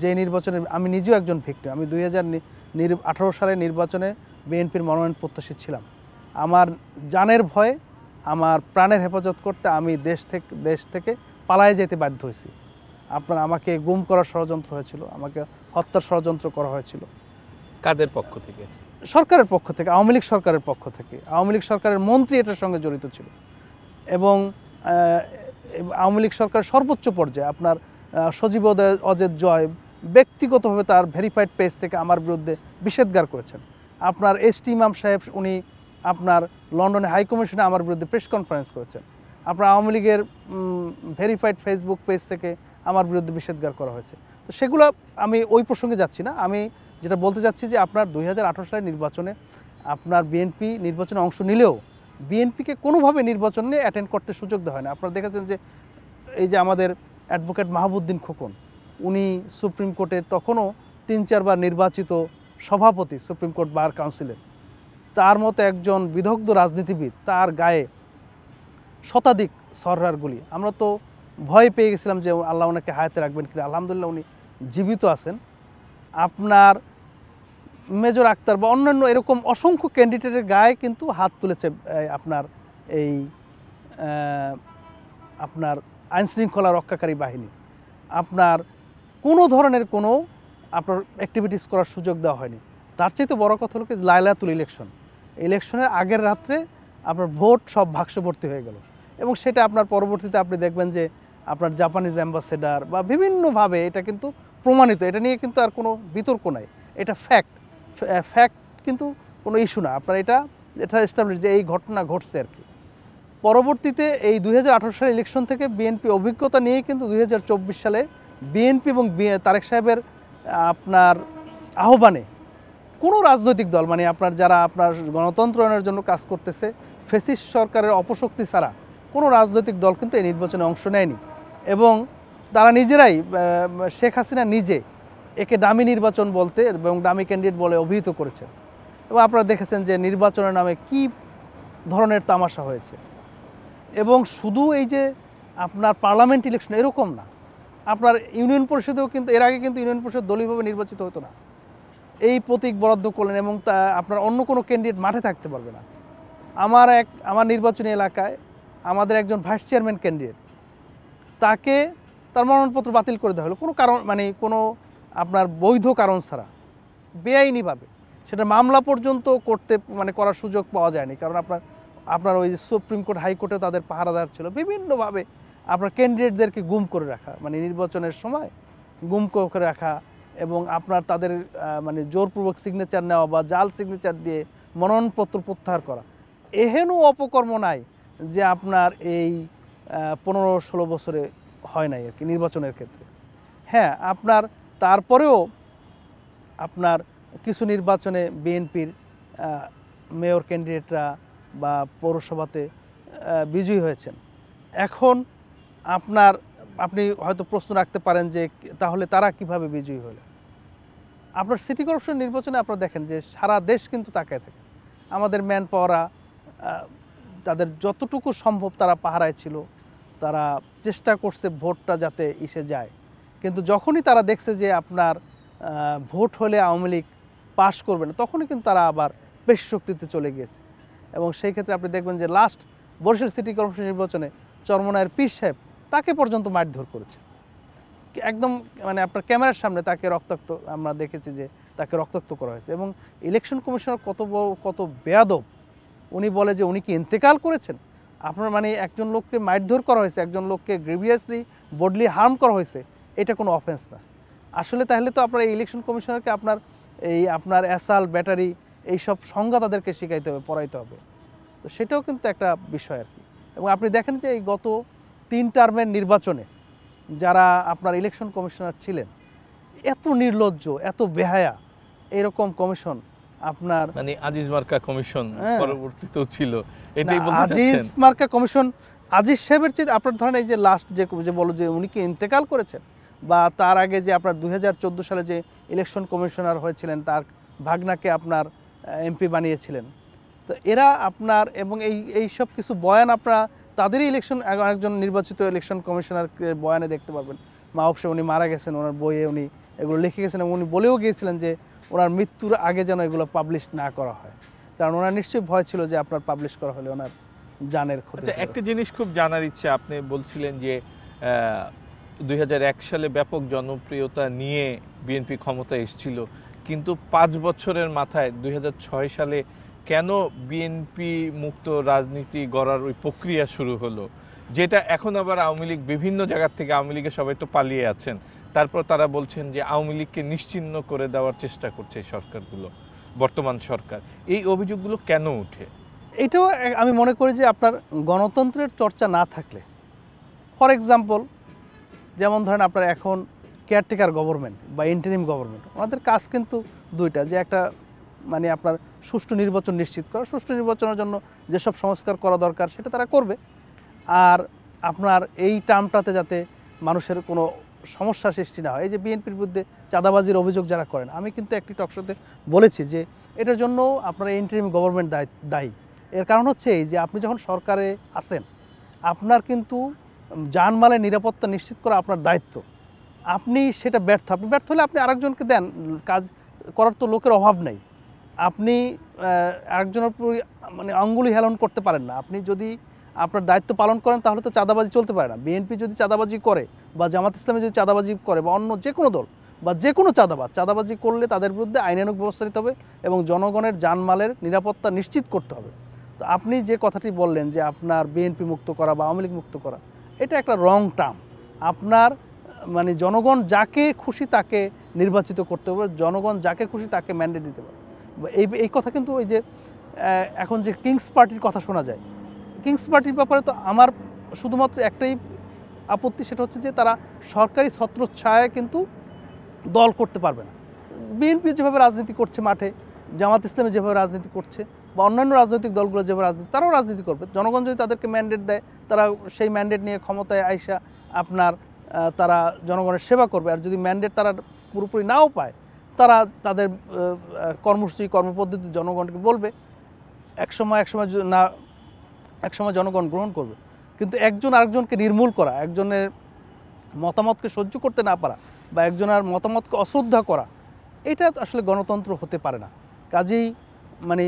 যে নির্বাচনে আমি নিজেও একজন ভিক্টিম। আমি 2018 সালের নির্বাচনে বিএনপির মনোনয়ন প্রত্যাশী ছিলাম। আমার জানের ভয়ে, আমার প্রাণের হেফাজত করতে আমি দেশ থেকে পালায়ে যেতে বাধ্য হয়েছি। আমাকে গুম করার ষড়যন্ত্র হয়েছিল, আমাকে হত্যার ষড়যন্ত্র করা হয়েছিল। কাদের পক্ষ থেকে? সরকারের পক্ষ থেকে, আওয়ামী লীগ সরকারের পক্ষ থেকে। আওয়ামী লীগ সরকারের মন্ত্রী এটার সঙ্গে জড়িত ছিল। এবং আওয়ামী লীগ সরকারের সর্বোচ্চ পর্যায়ে আপনার সজীব অজেদ জয় ব্যক্তিগতভাবে তার ভেরিফাইড পেজ থেকে আমার বিরুদ্ধে নিষেধাজ্ঞা করেছেন। আপনার এসটি ইমাম সাহেব উনি আপনার লন্ডনে হাইকমিশনে আমার বিরুদ্ধে প্রেস কনফারেন্স করেছেন। আপনার আওয়ামী লীগের ভেরিফাইড ফেসবুক পেজ থেকে আমার বিরুদ্ধে নিষেধাজ্ঞা করা হয়েছে। তো সেগুলো আমি ওই প্রসঙ্গে যাচ্ছি না। আমি যেটা বলতে চাচ্ছি যে আপনার 2018 সালের নির্বাচনে আপনার বিএনপি নির্বাচনে অংশ নিলেও বিএনপিকে কোনোভাবে নির্বাচনে অ্যাটেন্ড করতে সুযোগ দেওয়া হয় না। আপনারা দেখেছেন যে এই যে আমাদের অ্যাডভোকেট মাহবুদ্দিন খোকন, উনি সুপ্রিম কোর্টের তখনও 3-4 বার নির্বাচিত সভাপতি সুপ্রিম কোর্ট বার কাউন্সিলের, তার মতো একজন বিদগ্ধ রাজনীতিবিদ, তার গায়ে শতাধিক সররার গুলি। আমরা তো ভয় পেয়ে গেছিলাম যে আল্লাহ ওনাকে হায়াতে রাখবেন কিনা। আলহামদুলিল্লাহ উনি জীবিত আছেন। আপনার মেজর আক্তার বা অন্যান্য এরকম অসংখ্য ক্যান্ডিডেটের গায়ে কিন্তু হাত তুলেছে আপনার আইনশৃঙ্খলা রক্ষাকারী বাহিনী। আপনার কোনো ধরনের কোনো আপনার অ্যাক্টিভিটিস করার সুযোগ দেওয়া হয়নি। তার চাইতে বড় কথা হলো কি লাইলাতুল ইলেকশনের আগের রাত্রে আপনার ভোট সব বাক্সভর্তি হয়ে গেল। এবং সেটা আপনার পরবর্তীতে আপনি দেখবেন যে আপনার জাপানিজ অ্যাম্বাসেডার বা বিভিন্নভাবে এটা কিন্তু প্রমাণিত। এটা নিয়ে কিন্তু আর কোনো বিতর্ক নাই, এটা ফ্যাক্ট কিন্তু কোনো ইস্যু না। আপনার এটা এস্টাবলিশ যে এই ঘটনা ঘটছে আর কি। পরবর্তীতে এই 2018 সালের ইলেকশন থেকে বিএনপি অভিজ্ঞতা নিয়েই কিন্তু 2024 সালে বিএনপি এবং তারেক সাহেবের আপনার আহ্বানে কোনো রাজনৈতিক দল, মানে আপনার যারা আপনার গণতন্ত্রের জন্য কাজ করতেছে, ফ্যাসিস্ট সরকারের অপশক্তি ছাড়া কোনো রাজনৈতিক দল কিন্তু এই নির্বাচনে অংশ নেয়নি। এবং তারা নিজেরাই, শেখ হাসিনা নিজে একে ডামি নির্বাচন বলতে এবং ডামি ক্যান্ডিডেট বলে অভিহিত করেছে। এবং আপনারা দেখেছেন যে নির্বাচনের নামে কি ধরনের তামাশা হয়েছে। এবং শুধু এই যে আপনার পার্লামেন্ট ইলেকশন এরকম না, আপনার ইউনিয়ন পরিষদেও কিন্তু এর আগে কিন্তু ইউনিয়ন পরিষদ দলীয়ভাবে নির্বাচিত হতো না। এই প্রতীক বরাদ্দ করলেন এবং তা আপনার অন্য কোনো ক্যান্ডিডেট মাঠে থাকতে পারবে না। আমার নির্বাচনী এলাকায় আমাদের একজন ভাইস চেয়ারম্যান ক্যান্ডিডেট, তাকে তার মনোনয়নপত্র বাতিল করে দেওয়া হলো কোনো কারণ, মানে কোনো আপনার বৈধ কারণ ছাড়া, বেআইনিভাবে। সেটা মামলা পর্যন্ত করার সুযোগ পাওয়া যায়নি, কারণ আপনার ওই সুপ্রিম কোর্ট হাইকোর্টে তাদের পাহারাদার ছিল। বিভিন্নভাবে আপনার ক্যান্ডিডেটদেরকে গুম করে রাখা, মানে নির্বাচনের সময় গুম করে রাখা, এবং আপনার তাদের মানে জোরপূর্বক সিগনেচার নেওয়া বা জাল সিগনেচার দিয়ে মনোনয়নপত্র প্রত্যাহার করা। এহেন অপকর্ম নাই যে আপনার এই 15-16 বছরে হয় নাই আর কি নির্বাচনের ক্ষেত্রে। হ্যাঁ, আপনার তারপরেও আপনার কিছু নির্বাচনে বিএনপির মেয়র ক্যান্ডিডেটরা বা পৌরসভাতে বিজয়ী হয়েছেন। এখন আপনি হয়তো প্রশ্ন রাখতে পারেন যে তাহলে তারা কিভাবে বিজয়ী হলো। আপনার সিটি কর্পোরেশন নির্বাচনে আপনারা দেখেন যে সারা দেশ কিন্তু তাকায় থাকে। আমাদের ম্যান পাওয়াররা তাদের যতটুকু সম্ভব তারা পাহারায় ছিল, তারা চেষ্টা করছে ভোটটা যাতে যায়। কিন্তু যখনই তারা দেখছে যে আপনার ভোট হলে আওয়ামী লীগ পাশ করবে না, তখনই কিন্তু তারা আবার পেশি শক্তিতে চলে গিয়েছে। এবং সেই ক্ষেত্রে আপনি দেখবেন যে লাস্ট বরিশাল সিটি কর্পোরেশন নির্বাচনে চরমনায়ের পীর সাহেব তাকে পর্যন্ত মারধর করেছে, একদম মানে আপনার ক্যামেরার সামনে তাকে রক্তাক্ত, আমরা দেখেছি যে তাকে রক্তাক্ত করা হয়েছে। এবং ইলেকশন কমিশনার কত বেয়াদব, উনি বলে যে উনি কি ইন্তেকাল করেছেন। আপনার মানে একজন লোককে মারধর করা হয়েছে, একজন লোককে গ্রিভিয়াসলি বডলি হার্ম করা হয়েছে, এটা কোনো অফেন্স না আসলে। তাহলে তো আপনার এই ইলেকশন কমিশনারকে আপনার অ্যাসাল্ট, ব্যাটারি এইসব সংজ্ঞা তাদেরকে শেখাইতে হবে, পড়াইতে হবে। তো সেটাও কিন্তু একটা বিষয় আর কি। এবং আপনি দেখেন যে এই গত 3 টার্মের নির্বাচনে যারা আপনার ইলেকশন কমিশনার ছিলেন, এত নির্লজ্জ, এত বেহায়া এরকম কমিশন আপনার মানে আজিজ মার্কা কমিশন পরবর্তীতেও ছিল, না, এটাই বলতে আজিজ চাচ্ছেন? মার্কা কমিশন আজিজ সাহেবের চেয়ে আপনার ধরেন এই যে লাস্ট যে বলো যে উনি কি ইন্তেকাল করেছেন, বা তার আগে যে আপনার 2014 সালে যে ইলেকশন কমিশনার হয়েছিলেন তার ভাগনাকে আপনার এমপি বানিয়েছিলেন। তো এরা আপনার এবং এই সব কিছু বয়ান আপনারা তাদেরই একজন নির্বাচিত ইলেকশন কমিশনার বয়ানে দেখতে পারবেন। মাহবুব সাহেব উনি মারা গেছেন, ওনার বইয়ে উনি এগুলো লিখে গেছেন এবং উনি বলেও গিয়েছিলেন যে ওনার মৃত্যুর আগে যেন এগুলো পাবলিশ না করা হয়, কারণ ওনার নিশ্চয়ই ভয় ছিল যে আপনার পাবলিশ করা হলে ওনার জানের ক্ষতি। আচ্ছা, একটা জিনিস খুব জানার ইচ্ছে, আপনি বলছিলেন যে 2001 সালে ব্যাপক জনপ্রিয়তা নিয়ে বিএনপি ক্ষমতায় এসেছিল, কিন্তু 5 বছরের মাথায় 2006 সালে কেন বিএনপি মুক্ত রাজনীতি গড়ার ওই প্রক্রিয়া শুরু হলো, যেটা এখন আবার আওয়ামী লীগ বিভিন্ন জায়গা থেকে, আওয়ামী লীগের সবাই তো পালিয়ে আছেন, তারপর তারা বলছেন যে আওয়ামী লীগকে নিশ্চিহ্ন করে দেওয়ার চেষ্টা করছে এই সরকারগুলো, বর্তমান সরকার। এই অভিযোগগুলো কেন উঠে? এটাও আমি মনে করি যে আপনার গণতন্ত্রের চর্চা না থাকলে, ফর এক্সাম্পল যেমন ধরেন আপনার এখন কেয়ারটেকার গভর্নমেন্ট বা ইন্টারিম গভর্নমেন্ট, ওনাদের কাজ কিন্তু দুইটা, যে একটা মানে আপনার সুষ্ঠু নির্বাচন নিশ্চিত করা, সুষ্ঠু নির্বাচনের জন্য যেসব সংস্কার করা দরকার সেটা তারা করবে, আর আপনার এই টার্মটাতে যাতে মানুষের কোনো সমস্যা সৃষ্টি না হয়। এই যে বিএনপির বিরুদ্ধে চাঁদাবাজির অভিযোগ যারা করেন, আমি কিন্তু একটি টকশোতে বলেছি যে এটার জন্য আপনার ইন্টারিম গভর্নমেন্ট দায়ী। এর কারণ হচ্ছে এই যে আপনি যখন সরকারে আসেন, আপনার কিন্তু জানমালের নিরাপত্তা নিশ্চিত করা আপনার দায়িত্ব। আপনি সেটা আপনি ব্যর্থ হলে আপনি আরেকজনকে দেন, কাজ করার তো লোকের অভাব নেই। আপনি আরেকজনের উপর মানে আঙ্গুলি হেলন করতে পারেন না। আপনি যদি আপনার দায়িত্ব পালন করেন তাহলে তো চাঁদাবাজি চলতে পারে না। বিএনপি যদি চাঁদাবাজি করে বা জামাত ইসলামী যদি চাঁদাবাজি করে বা অন্য যে কোনো দল বা যে কোনো চাঁদাবাজি করলে তাদের বিরুদ্ধে আইনানুগ ব্যবস্থা নিতে হবে এবং জনগণের জানমালের নিরাপত্তা নিশ্চিত করতে হবে। তো আপনি যে কথাটি বললেন যে আপনার বিএনপি মুক্ত করা বা আওয়ামী লীগ মুক্ত করা, এটা একটা রং টার্ম। আপনার মানে জনগণ যাকে খুশি তাকে নির্বাচিত করতে হবে, জনগণ যাকে খুশি তাকে ম্যান্ডেট দিতে পারে। এই কথা কিন্তু ওই যে এখন যে কিংস পার্টির কথা শোনা যায়, কিংস পার্টির ব্যাপারে তো আমার শুধুমাত্র একটাই আপত্তি, সেটা হচ্ছে যে তারা সরকারি ছত্রছায়ায় কিন্তু দল করতে পারবে না। বিএনপি যেভাবে রাজনীতি করছে মাঠে, জামাত ইসলামী যেভাবে রাজনীতি করছে বা অন্যান্য রাজনৈতিক দলগুলো যেভাবে রাজনীতি, তারাও রাজনীতি করবে। জনগণ যদি তাদেরকে ম্যান্ডেট দেয়, তারা সেই ম্যান্ডেট নিয়ে ক্ষমতায় আইসা আপনার তারা জনগণের সেবা করবে। আর যদি ম্যান্ডেট তারা পুরোপুরি নাও পায়, তারা তাদের কর্মসূচি কর্মপদ্ধতি জনগণকে বলবে, একসময় জনগণ গ্রহণ করবে। কিন্তু একজন আরেকজনকে নির্মূল করা, একজনের মতামতকে সহ্য করতে না পারা বা একজনের মতামতকে অশ্রদ্ধা করা, এটা আসলে গণতন্ত্র হতে পারে না। কাজেই মানে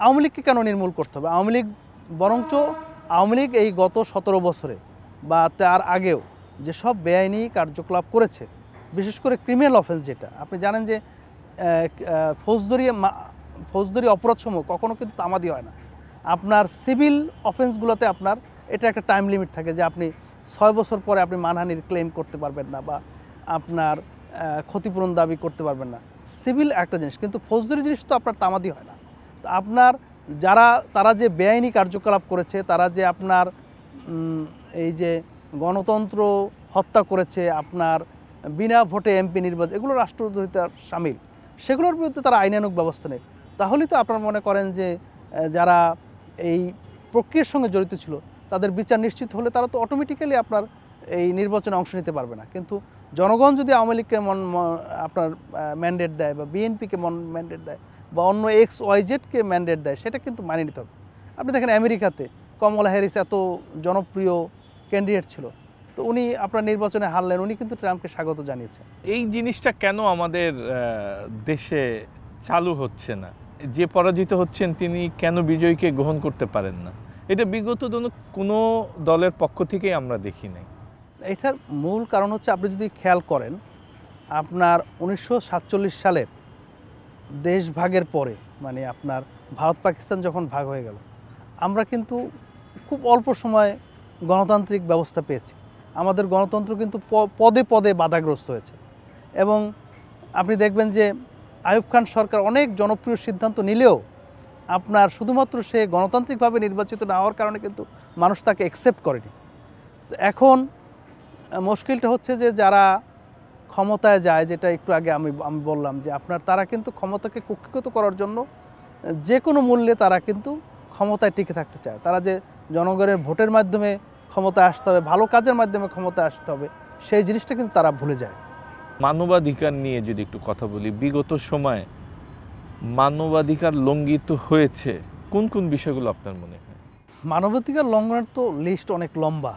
আওয়ামী লীগকে কেন নির্মূল করতে হবে? আওয়ামী লীগ এই গত 17 বছরে বা তার আগেও যেসব বেআইনি কার্যকলাপ করেছে, বিশেষ করে ক্রিমিনাল অফেন্স, যেটা আপনি জানেন যে ফৌজদারি অপরাধসমূহ কখনো কিন্তু তামাদি হয় না। আপনার সিভিল অফেন্সগুলোতে আপনার এটা একটা টাইম লিমিট থাকে যে আপনি 6 বছর পরে আপনি মানহানির ক্লেম করতে পারবেন না বা আপনার ক্ষতিপূরণ দাবি করতে পারবেন না। সিভিল একটা জিনিস, কিন্তু ফৌজদারি জিনিস তো আপনার তামাদি হয় না। তো আপনার তারা যে বেআইনি কার্যকলাপ করেছে, তারা যে আপনার এই যে গণতন্ত্র হত্যা করেছে, আপনার বিনা ভোটে এমপি নির্বাচন, এগুলো রাষ্ট্রদ্রোহিতার শামিল, সেগুলোর বিরুদ্ধে তারা আইনানুগ ব্যবস্থা নেয়। তাহলেই তো আপনারা মনে করেন যে যারা এই প্রক্রিয়ার সঙ্গে জড়িত ছিল তাদের বিচার নিশ্চিত হলে তারা তো অটোমেটিক্যালি আপনার এই নির্বাচনে অংশ নিতে পারবে না। কিন্তু জনগণ যদি আওয়ামী লীগকে আপনার ম্যান্ডেট দেয় বা বিএনপিকে ম্যান্ডেট দেয় বা অন্য XYZকে ম্যান্ডেট দেয়, সেটা কিন্তু মানিয়ে নিতে হবে। আপনি দেখেন আমেরিকাতে কমলা হ্যারিস এত জনপ্রিয় ক্যান্ডিডেট ছিল, তো উনি আপনার নির্বাচনে হারলেন, উনি কিন্তু ট্রাম্পকে স্বাগত জানিয়েছেন। এই জিনিসটা কেন আমাদের দেশে চালু হচ্ছে না? যে পরাজিত হচ্ছেন তিনি কেন বিজয়ীকে গ্রহণ করতে পারেন না? এটা বিগত কোনো দলের পক্ষ থেকেই আমরা দেখি নাই। এটার মূল কারণ হচ্ছে, আপনি যদি খেয়াল করেন, আপনার 1947 সালের দেশ ভাগের পরে, মানে আপনার ভারত পাকিস্তান যখন ভাগ হয়ে গেল, আমরা কিন্তু খুব অল্প সময়ে গণতান্ত্রিক ব্যবস্থা পেয়েছি। আমাদের গণতন্ত্র কিন্তু পদে পদে বাধাগ্রস্ত হয়েছে। এবং আপনি দেখবেন যে আইয়ুব খান সরকার অনেক জনপ্রিয় সিদ্ধান্ত নিলেও আপনার শুধুমাত্র সে গণতান্ত্রিকভাবে নির্বাচিত না হওয়ার কারণে কিন্তু মানুষ তাকে অ্যাকসেপ্ট করেনি। এখন মুশকিলটা হচ্ছে যে যারা ক্ষমতায় যায়, যেটা একটু আগে আমি বললাম যে আপনার তারা কিন্তু ক্ষমতাকে কুক্ষিগত করার জন্য যে কোনো মূল্যে তারা কিন্তু ক্ষমতায় টিকে থাকতে চায়। তারা যে জনগণের ভোটের মাধ্যমে ক্ষমতায় আসতে হবে, ভালো কাজের মাধ্যমে ক্ষমতায় আসতে হবে, সেই জিনিসটা কিন্তু তারা ভুলে যায়। মানবাধিকার নিয়ে যদি একটু কথা বলি, বিগত সময়ে মানবাধিকার লঙ্ঘিত হয়েছে কোন কোন বিষয়গুলো আপনার মনে হয়? মানবাধিকার লঙ্ঘনের তো লিস্ট অনেক লম্বা।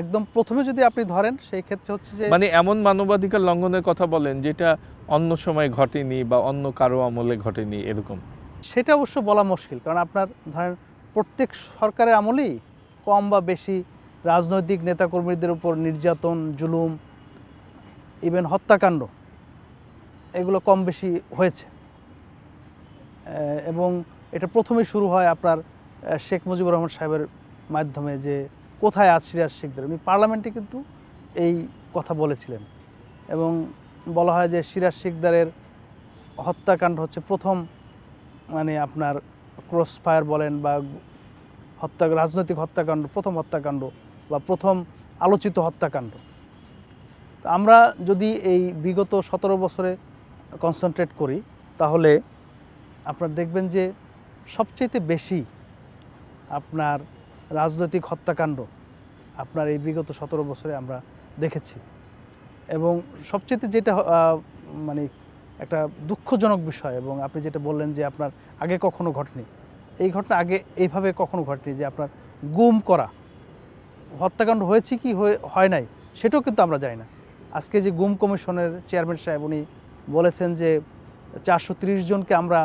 একদম প্রথমে যদি আপনি ধরেন, সেই ক্ষেত্রে হচ্ছে যে মানে এমন মানবাধিকার লঙ্ঘনের কথা বলেন যেটা অন্য সময় ঘটেনি বা অন্য কারো আমলে ঘটেনি, এরকম? সেটা অবশ্য বলা মুশকিল, কারণ আপনার ধরেন প্রত্যেক সরকারের আমলেই কম বা বেশি রাজনৈতিক নেতাকর্মীদের উপর নির্যাতন, জুলুম, ইভেন হত্যাকাণ্ড, এগুলো কম বেশি হয়েছে। এবং এটা প্রথমেই শুরু হয় আপনার শেখ মুজিবুর রহমান সাহেবের মাধ্যমে, যে কোথায় আজ সিরাজ শিকদার। উনি পার্লামেন্টে কিন্তু এই কথা বলেছিলেন, এবং বলা হয় যে সিরাজ শিকদারের হত্যাকাণ্ড হচ্ছে প্রথম, মানে আপনার ক্রস ফায়ার বলেন বা রাজনৈতিক হত্যাকাণ্ড, প্রথম হত্যাকাণ্ড বা প্রথম আলোচিত হত্যাকাণ্ড। তো আমরা যদি এই বিগত 17 বছরে কনসেন্ট্রেট করি, তাহলে আপনার দেখবেন যে সবচেয়ে বেশি আপনার রাজনৈতিক হত্যাকাণ্ড আপনার এই বিগত 17 বছরে আমরা দেখেছি। এবং সবচেয়ে যেটা মানে একটা দুঃখজনক বিষয়, এবং আপনি যেটা বললেন যে আপনার আগে কখনো ঘটেনি, এই ঘটনা আগে এইভাবে কখনো ঘটেনি, যে আপনার গুম করা, হত্যাকাণ্ড হয়েছে কি হয় নাই সেটাও কিন্তু আমরা জানি না। আজকে যে গুম কমিশনের চেয়ারম্যান সাহেব, উনি বলেছেন যে 430 জনকে আমরা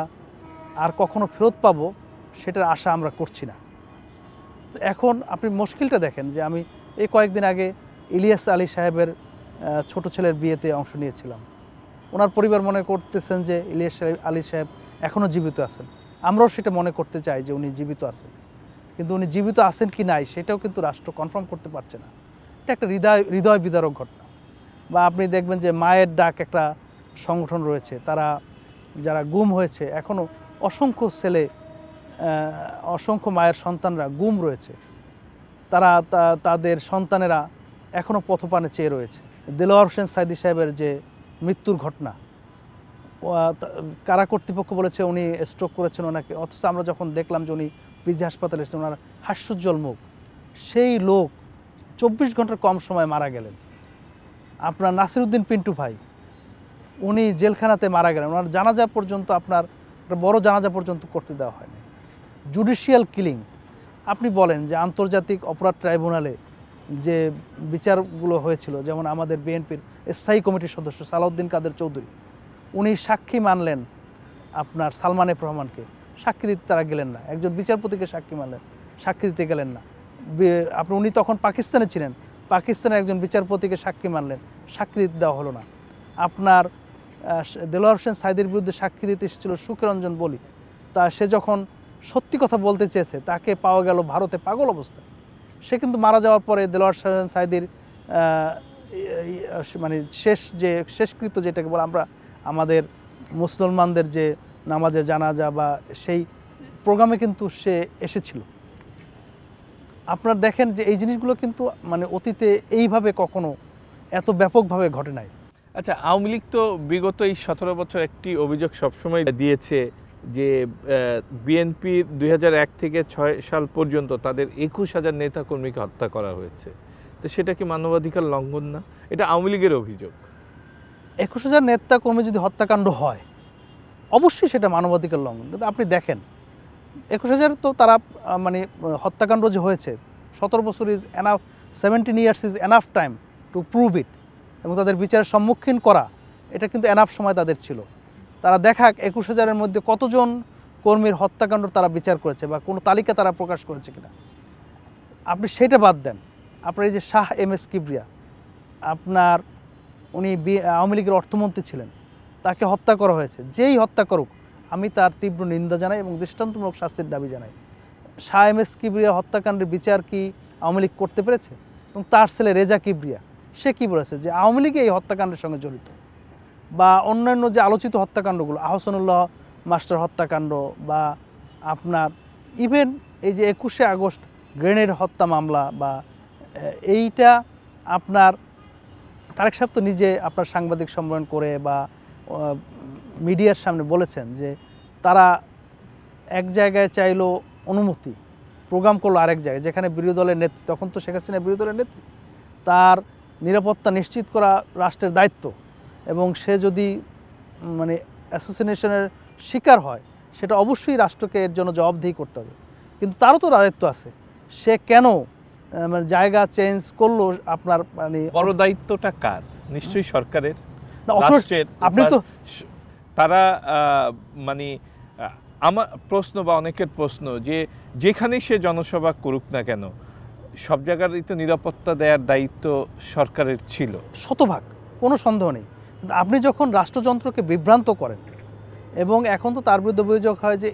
আর কখনো ফেরত পাবো সেটার আশা আমরা করছি না। এখন আপনি মুশকিলটা দেখেন যে আমি এই কয়েকদিন আগে ইলিয়াস আলী সাহেবের ছোট ছেলের বিয়েতে অংশ নিয়েছিলাম। ওনার পরিবার মনে করতেছেন যে ইলিয়াস আলী সাহেব এখনও জীবিত আছেন। আমরাও সেটা মনে করতে চাই যে উনি জীবিত আছেন, কিন্তু উনি জীবিত আছেন কি নাই সেটাও কিন্তু রাষ্ট্র কনফার্ম করতে পারছে না। এটা একটা হৃদয় বিদারক ঘটনা। বা আপনি দেখবেন যে মায়ের ডাক একটা সংগঠন রয়েছে, তারা যারা গুম হয়েছে, এখনও অসংখ্য ছেলে, অসংখ্য মায়ের সন্তানরা গুম রয়েছে, তারা তাদের সন্তানেরা এখনও পথপানে চেয়ে রয়েছে। দেলোয়ার হোসেন সাইদি সাহেবের যে মৃত্যুর ঘটনা, কারা কর্তৃপক্ষ বলেছে উনি স্ট্রোক করেছেন ওনাকে, অথচ আমরা যখন দেখলাম যে উনি পিজি হাসপাতালে এসেছেন, ওনার হাস্যোজ্জ্বল মুখ, সেই লোক 24 ঘন্টার কম সময় মারা গেলেন। আপনার নাসিরউদ্দিন পিন্টু ভাই, উনি জেলখানাতে মারা গেলেন, ওনার জানাজা পর্যন্ত আপনার একটা বড় জানাজা পর্যন্ত করতে দেওয়া হয়নি। জুডিশিয়াল কিলিং, আপনি বলেন যে আন্তর্জাতিক অপরাধ ট্রাইব্যুনালে যে বিচারগুলো হয়েছিল, যেমন আমাদের বিএনপির স্থায়ী কমিটির সদস্য সালাউদ্দিন কাদের চৌধুরী, উনি সাক্ষী মানলেন আপনার সালমান এফ রহমানকে, সাক্ষী দিতে তারা গেলেন না। একজন বিচারপতিকে সাক্ষী মানলেন, সাক্ষী দিতে গেলেন না। উনি তখন পাকিস্তানে ছিলেন, পাকিস্তানের একজন বিচারপতিকে সাক্ষী মানলেন, সাক্ষী দিতে দেওয়া হলো না। আপনার দেলোয়ার হোসেন সাইদির বিরুদ্ধে সাক্ষী দিতে এসেছিল সুখরঞ্জন বলি, তা সে যখন সত্যি কথা বলতে চেয়েছে তাকে পাওয়া গেল ভারতে পাগল অবস্থায়। সে কিন্তু মারা যাওয়ার পরে দেলোয়ার হোসেন সাইদির মানে শেষকৃত্য যেটাকে বলে আমরা আমাদের মুসলমানদের যে নামাজে জানাজা বা সেই প্রোগ্রামে কিন্তু সে এসেছিল। আপনারা দেখেন যে এই জিনিসগুলো কিন্তু মানে অতীতে এইভাবে কখনো এত ব্যাপকভাবে ঘটে নাই। আচ্ছা, আওয়ামী লীগ তো বিগত এই 17 বছর একটি অভিযোগ সবসময় দিয়েছে যে বিএনপি 2001 থেকে 6 সাল পর্যন্ত তাদের 21,000 নেতাকর্মীকে হত্যা করা হয়েছে। তো সেটা কি মানবাধিকার লঙ্ঘন না? এটা আওয়ামী লীগের অভিযোগ। 21,000 নেতাকর্মী যদি হত্যাকাণ্ড হয়, অবশ্যই সেটা মানবাধিকার লঙ্ঘন। কিন্তু আপনি দেখেন 21,000 তো তারা মানে হত্যাকাণ্ড যে হয়েছে, 17 বছর is enough, 17 years is enough time to prove ইট, এবং তাদের বিচারের সম্মুখীন করা, এটা কিন্তু এনাফ সময় তাদের ছিল। তারা দেখাক ২১,০০০-এর মধ্যে কতজন কর্মীর হত্যাকাণ্ড তারা বিচার করেছে বা কোনো তালিকা তারা প্রকাশ করেছে কিনা। আপনি সেটা বাদ দেন, আপনার এই যে শাহ এম এস কিবরিয়া, আপনার উনি আওয়ামী লীগের অর্থমন্ত্রী ছিলেন, তাকে হত্যা করা হয়েছে। যেই হত্যা করুক আমি তার তীব্র নিন্দা জানাই এবং দৃষ্টান্তমূলক শাস্তির দাবি জানাই। শাহ এম এস কিবরিয়া হত্যাকাণ্ডের বিচার কি আওয়ামী লীগ করতে পেরেছে? এবং তার ছেলে রেজা কিবরিয়া সে কী বলেছে যে আওয়ামী লীগ এই হত্যাকাণ্ডের সঙ্গে জড়িত। বা অন্যান্য যে আলোচিত হত্যাকাণ্ডগুলো, আহসানুল্লাহ মাস্টার হত্যাকাণ্ড বা আপনার ইভেন এই যে ২১শে আগস্ট গ্রেনেড হত্যা মামলা বা এইটা আপনার তারেক সাহেব তো নিজে আপনার সাংবাদিক সম্মেলন করে বা মিডিয়ার সামনে বলেছেন যে তারা এক জায়গায় চাইলো অনুমতি, প্রোগ্রাম করলো আরেক জায়গায়, যেখানে বিরোধী দলের নেত্রী, তখন তো শেখ হাসিনা বিরোধী দলের নেত্রী, তার নিরাপত্তা নিশ্চিত করা রাষ্ট্রের দায়িত্ব এবং সে যদি মানে অ্যাসোসিনেশনের শিকার হয় সেটা অবশ্যই রাষ্ট্রকে এর জন্য জবাবদিহি করতে হবে। কিন্তু তারও তো দায়িত্ব আছে, সে কেন মানে জায়গা চেঞ্জ করলো? আপনার মানে বড় দায়িত্বটা কার? নিশ্চয়ই সরকারের, না, রাষ্ট্রের। আপনি তো তারা মানে আমার প্রশ্ন বা অনেকের প্রশ্ন যে যেখানেই সে জনসভা করুক না কেন সব জায়গারই তো নিরাপত্তা দেওয়ার দায়িত্ব সরকারের ছিল, শতভাগ, কোনো সন্দেহ নেই। কিন্তু আপনি যখন রাষ্ট্রযন্ত্রকে বিভ্রান্ত করেন এবং এখন তো তার বিরুদ্ধে অভিযোগ হয় যে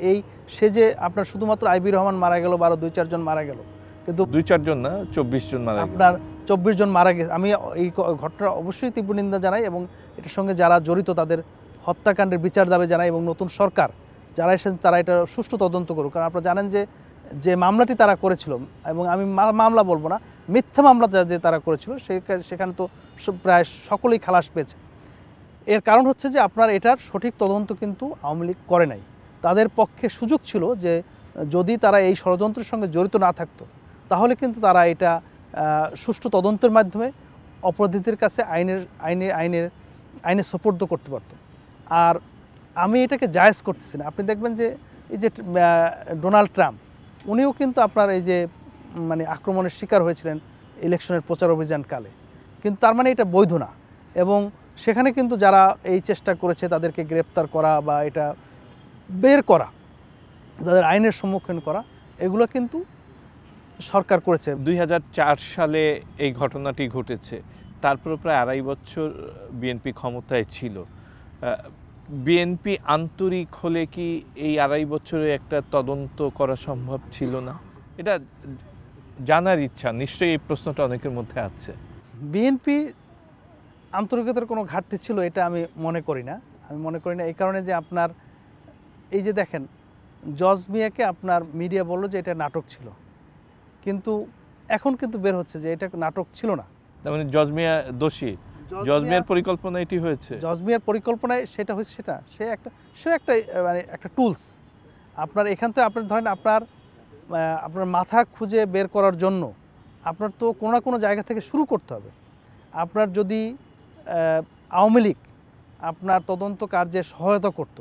সে যে আপনার শুধুমাত্র আইবি রহমান মারা গেল বা ২-৪ জন মারা গেল, কিন্তু ২-৪ জন না ২৪ জন মারা গেল, আপনার ২৪ জন মারা গেছে। আমি এই ঘটনার অবশ্যই তীব্র নিন্দা জানাই এবং এটার সঙ্গে যারা জড়িত তাদের হত্যাকাণ্ডের বিচার দাবি জানাই এবং নতুন সরকার যারা এসেছেন তারা এটা সুষ্ঠু তদন্ত করুক। কারণ আপনারা জানেন যে মামলাটি তারা করেছিল, এবং আমি মামলা বলবো না, মিথ্যা মামলা যে তারা করেছিল সেখানে তো প্রায় সকলেই খালাস পেয়েছে। এর কারণ হচ্ছে যে আপনার এটার সঠিক তদন্ত কিন্তু আওয়ামী লীগ করে নাই। তাদের পক্ষে সুযোগ ছিল যে যদি তারা এই ষড়যন্ত্রের সঙ্গে জড়িত না থাকতো তাহলে কিন্তু তারা এটা সুষ্ঠু তদন্তের মাধ্যমে অপরাধীদের কাছে আইনের সোপর্দ করতে পারত। আর আমি এটাকে জায়েজ করতেছি না। আপনি দেখবেন যে এই যে ডোনাল্ড ট্রাম্প, উনিও কিন্তু আপনার এই যে মানে আক্রমণের শিকার হয়েছিলেন ইলেকশনের প্রচার অভিযানকালে, কিন্তু তার মানে এটা বৈধ না। এবং সেখানে কিন্তু যারা এই চেষ্টা করেছে তাদেরকে গ্রেপ্তার করা বা এটা বের করা, তাদের আইনের সম্মুখীন করা, এগুলো কিন্তু সরকার করেছে। ২০০৪ সালে এই ঘটনাটি ঘটেছে, তারপর প্রায় ২.৫ বছর বিএনপি ক্ষমতায় ছিল। বিএনপি আন্তরিক হলে কি এই ২.৫ বছরে একটা তদন্ত করা সম্ভব ছিল না? এটা জানার ইচ্ছা, নিশ্চয়ই এই প্রশ্নটা অনেকের মধ্যে আছে। বিএনপি আন্তরিকতার কোনো ঘাটতি ছিল এটা আমি মনে করি না। এই কারণে যে আপনার এই যে দেখেন জজ মিয়াকে আপনার মিডিয়া বলল যে এটা নাটক ছিল, কিন্তু এখন কিন্তু বের হচ্ছে যে এটা নাটক ছিল না। তার মানে জজ মিয়া দোষী, জজ মিয়ার পরিকল্পনা এটি হয়েছে, জজ মিয়ার পরিকল্পনায় সেটা হয়েছে, সে একটা মানে একটা টুলস। আপনার এখান থেকে আপনার ধরেন আপনার মাথা খুঁজে বের করার জন্য আপনার তো কোনো না কোনো জায়গা থেকে শুরু করতে হবে। আপনার যদি আওয়ামী লীগ আপনার তদন্ত কার্যে সহায়তা করত,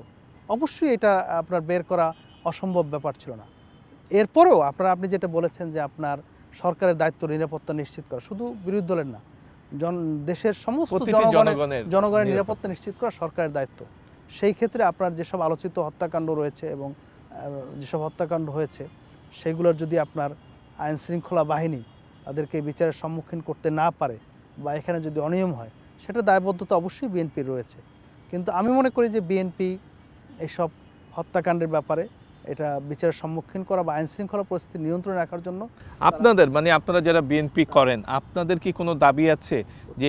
অবশ্যই এটা আপনার বের করা অসম্ভব ব্যাপার ছিল না। এরপরেও আপনি যেটা বলেছেন যে আপনার সরকারের দায়িত্ব নিরাপত্তা নিশ্চিত করা, শুধু বিরোধী দলের না, দেশের সমস্ত জনগণের নিরাপত্তা নিশ্চিত করা সরকারের দায়িত্ব। সেই ক্ষেত্রে আপনার যেসব আলোচিত হত্যাকাণ্ড রয়েছে এবং যেসব হত্যাকাণ্ড হয়েছে সেগুলোর যদি আপনার আইন শৃঙ্খলা বাহিনী তাদেরকে বিচারের সম্মুখীন করতে না পারে বা এখানে যদি অনিয়ম হয়, সেটা দায়বদ্ধতা অবশ্যই বিএনপির রয়েছে। কিন্তু আমি মনে করি যে বিএনপি এইসব হত্যাকাণ্ডের ব্যাপারে এটা বিচারের সম্মুখীন করা বা আইন শৃঙ্খলা পরিস্থিতি নিয়ন্ত্রণে রাখার জন্য আপনারা যারা বিএনপি করেন, আপনাদের কি কোনো দাবি আছে যে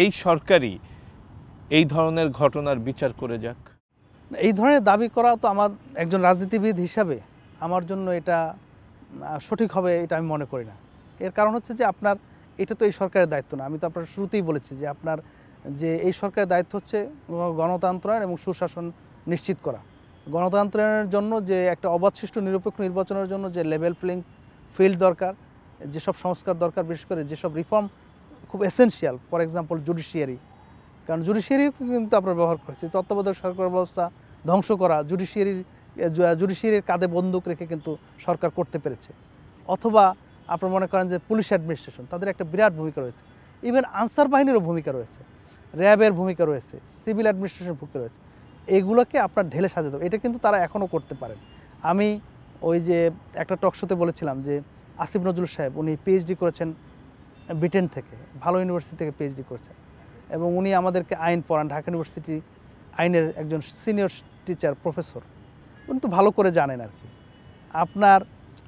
এই সরকারই এই ধরনের ঘটনার বিচার করে যাক? এই ধরনের দাবি করা তো আমার একজন রাজনীতিবিদ হিসাবে আমার জন্য এটা সঠিক হবে এটা আমি মনে করি না। এর কারণ হচ্ছে যে আপনার এটা তো এই সরকারের দায়িত্ব না। আমি তো আপনার শুরুতেই বলেছি যে আপনার যে এই সরকারের দায়িত্ব হচ্ছে গণতন্ত্রায়ন এবং সুশাসন নিশ্চিত করা। গণতন্ত্রায়নের জন্য যে একটা অবাধ সুষ্ঠু নিরপেক্ষ নির্বাচনের জন্য যে লেভেল প্লেইং ফিল্ড দরকার, যেসব সংস্কার দরকার, বিশেষ করে যেসব রিফর্ম খুব এসেনশিয়াল, ফর এক্সাম্পল জুডিশিয়ারি, কারণ জুডিশিয়ারিও কিন্তু আপনার ব্যবহার করেছে। তত্ত্বাবধায়ক সরকার ব্যবস্থা ধ্বংস করা জুডিশিয়ারির কাঁধে বন্দুক রেখে কিন্তু সরকার করতে পেরেছে। অথবা আপনার মনে করেন যে পুলিশ অ্যাডমিনিস্ট্রেশন, তাদের একটা বিরাট ভূমিকা রয়েছে। ইভেন আনসার বাহিনীরও ভূমিকা রয়েছে, র্যাবের ভূমিকা রয়েছে, সিভিল অ্যাডমিনিস্ট্রেশনের ভূমিকা রয়েছে। এগুলোকে আপনার ঢেলে সাজাতে হবে। এটা কিন্তু তারা এখনও করতে পারেন। আমি ওই যে একটা টক শোতে বলেছিলাম যে আসিফ নজরুল সাহেব উনি পিএইচডি করেছেন ব্রিটেন থেকে, ভালো ইউনিভার্সিটি থেকে পিএইচডি করেছেন, এবং উনি আমাদেরকে আইন পড়ান, ঢাকা ইউনিভার্সিটি আইনের একজন সিনিয়র টিচার প্রফেসর, উনি তো ভালো করে জানেন আর কি। আপনার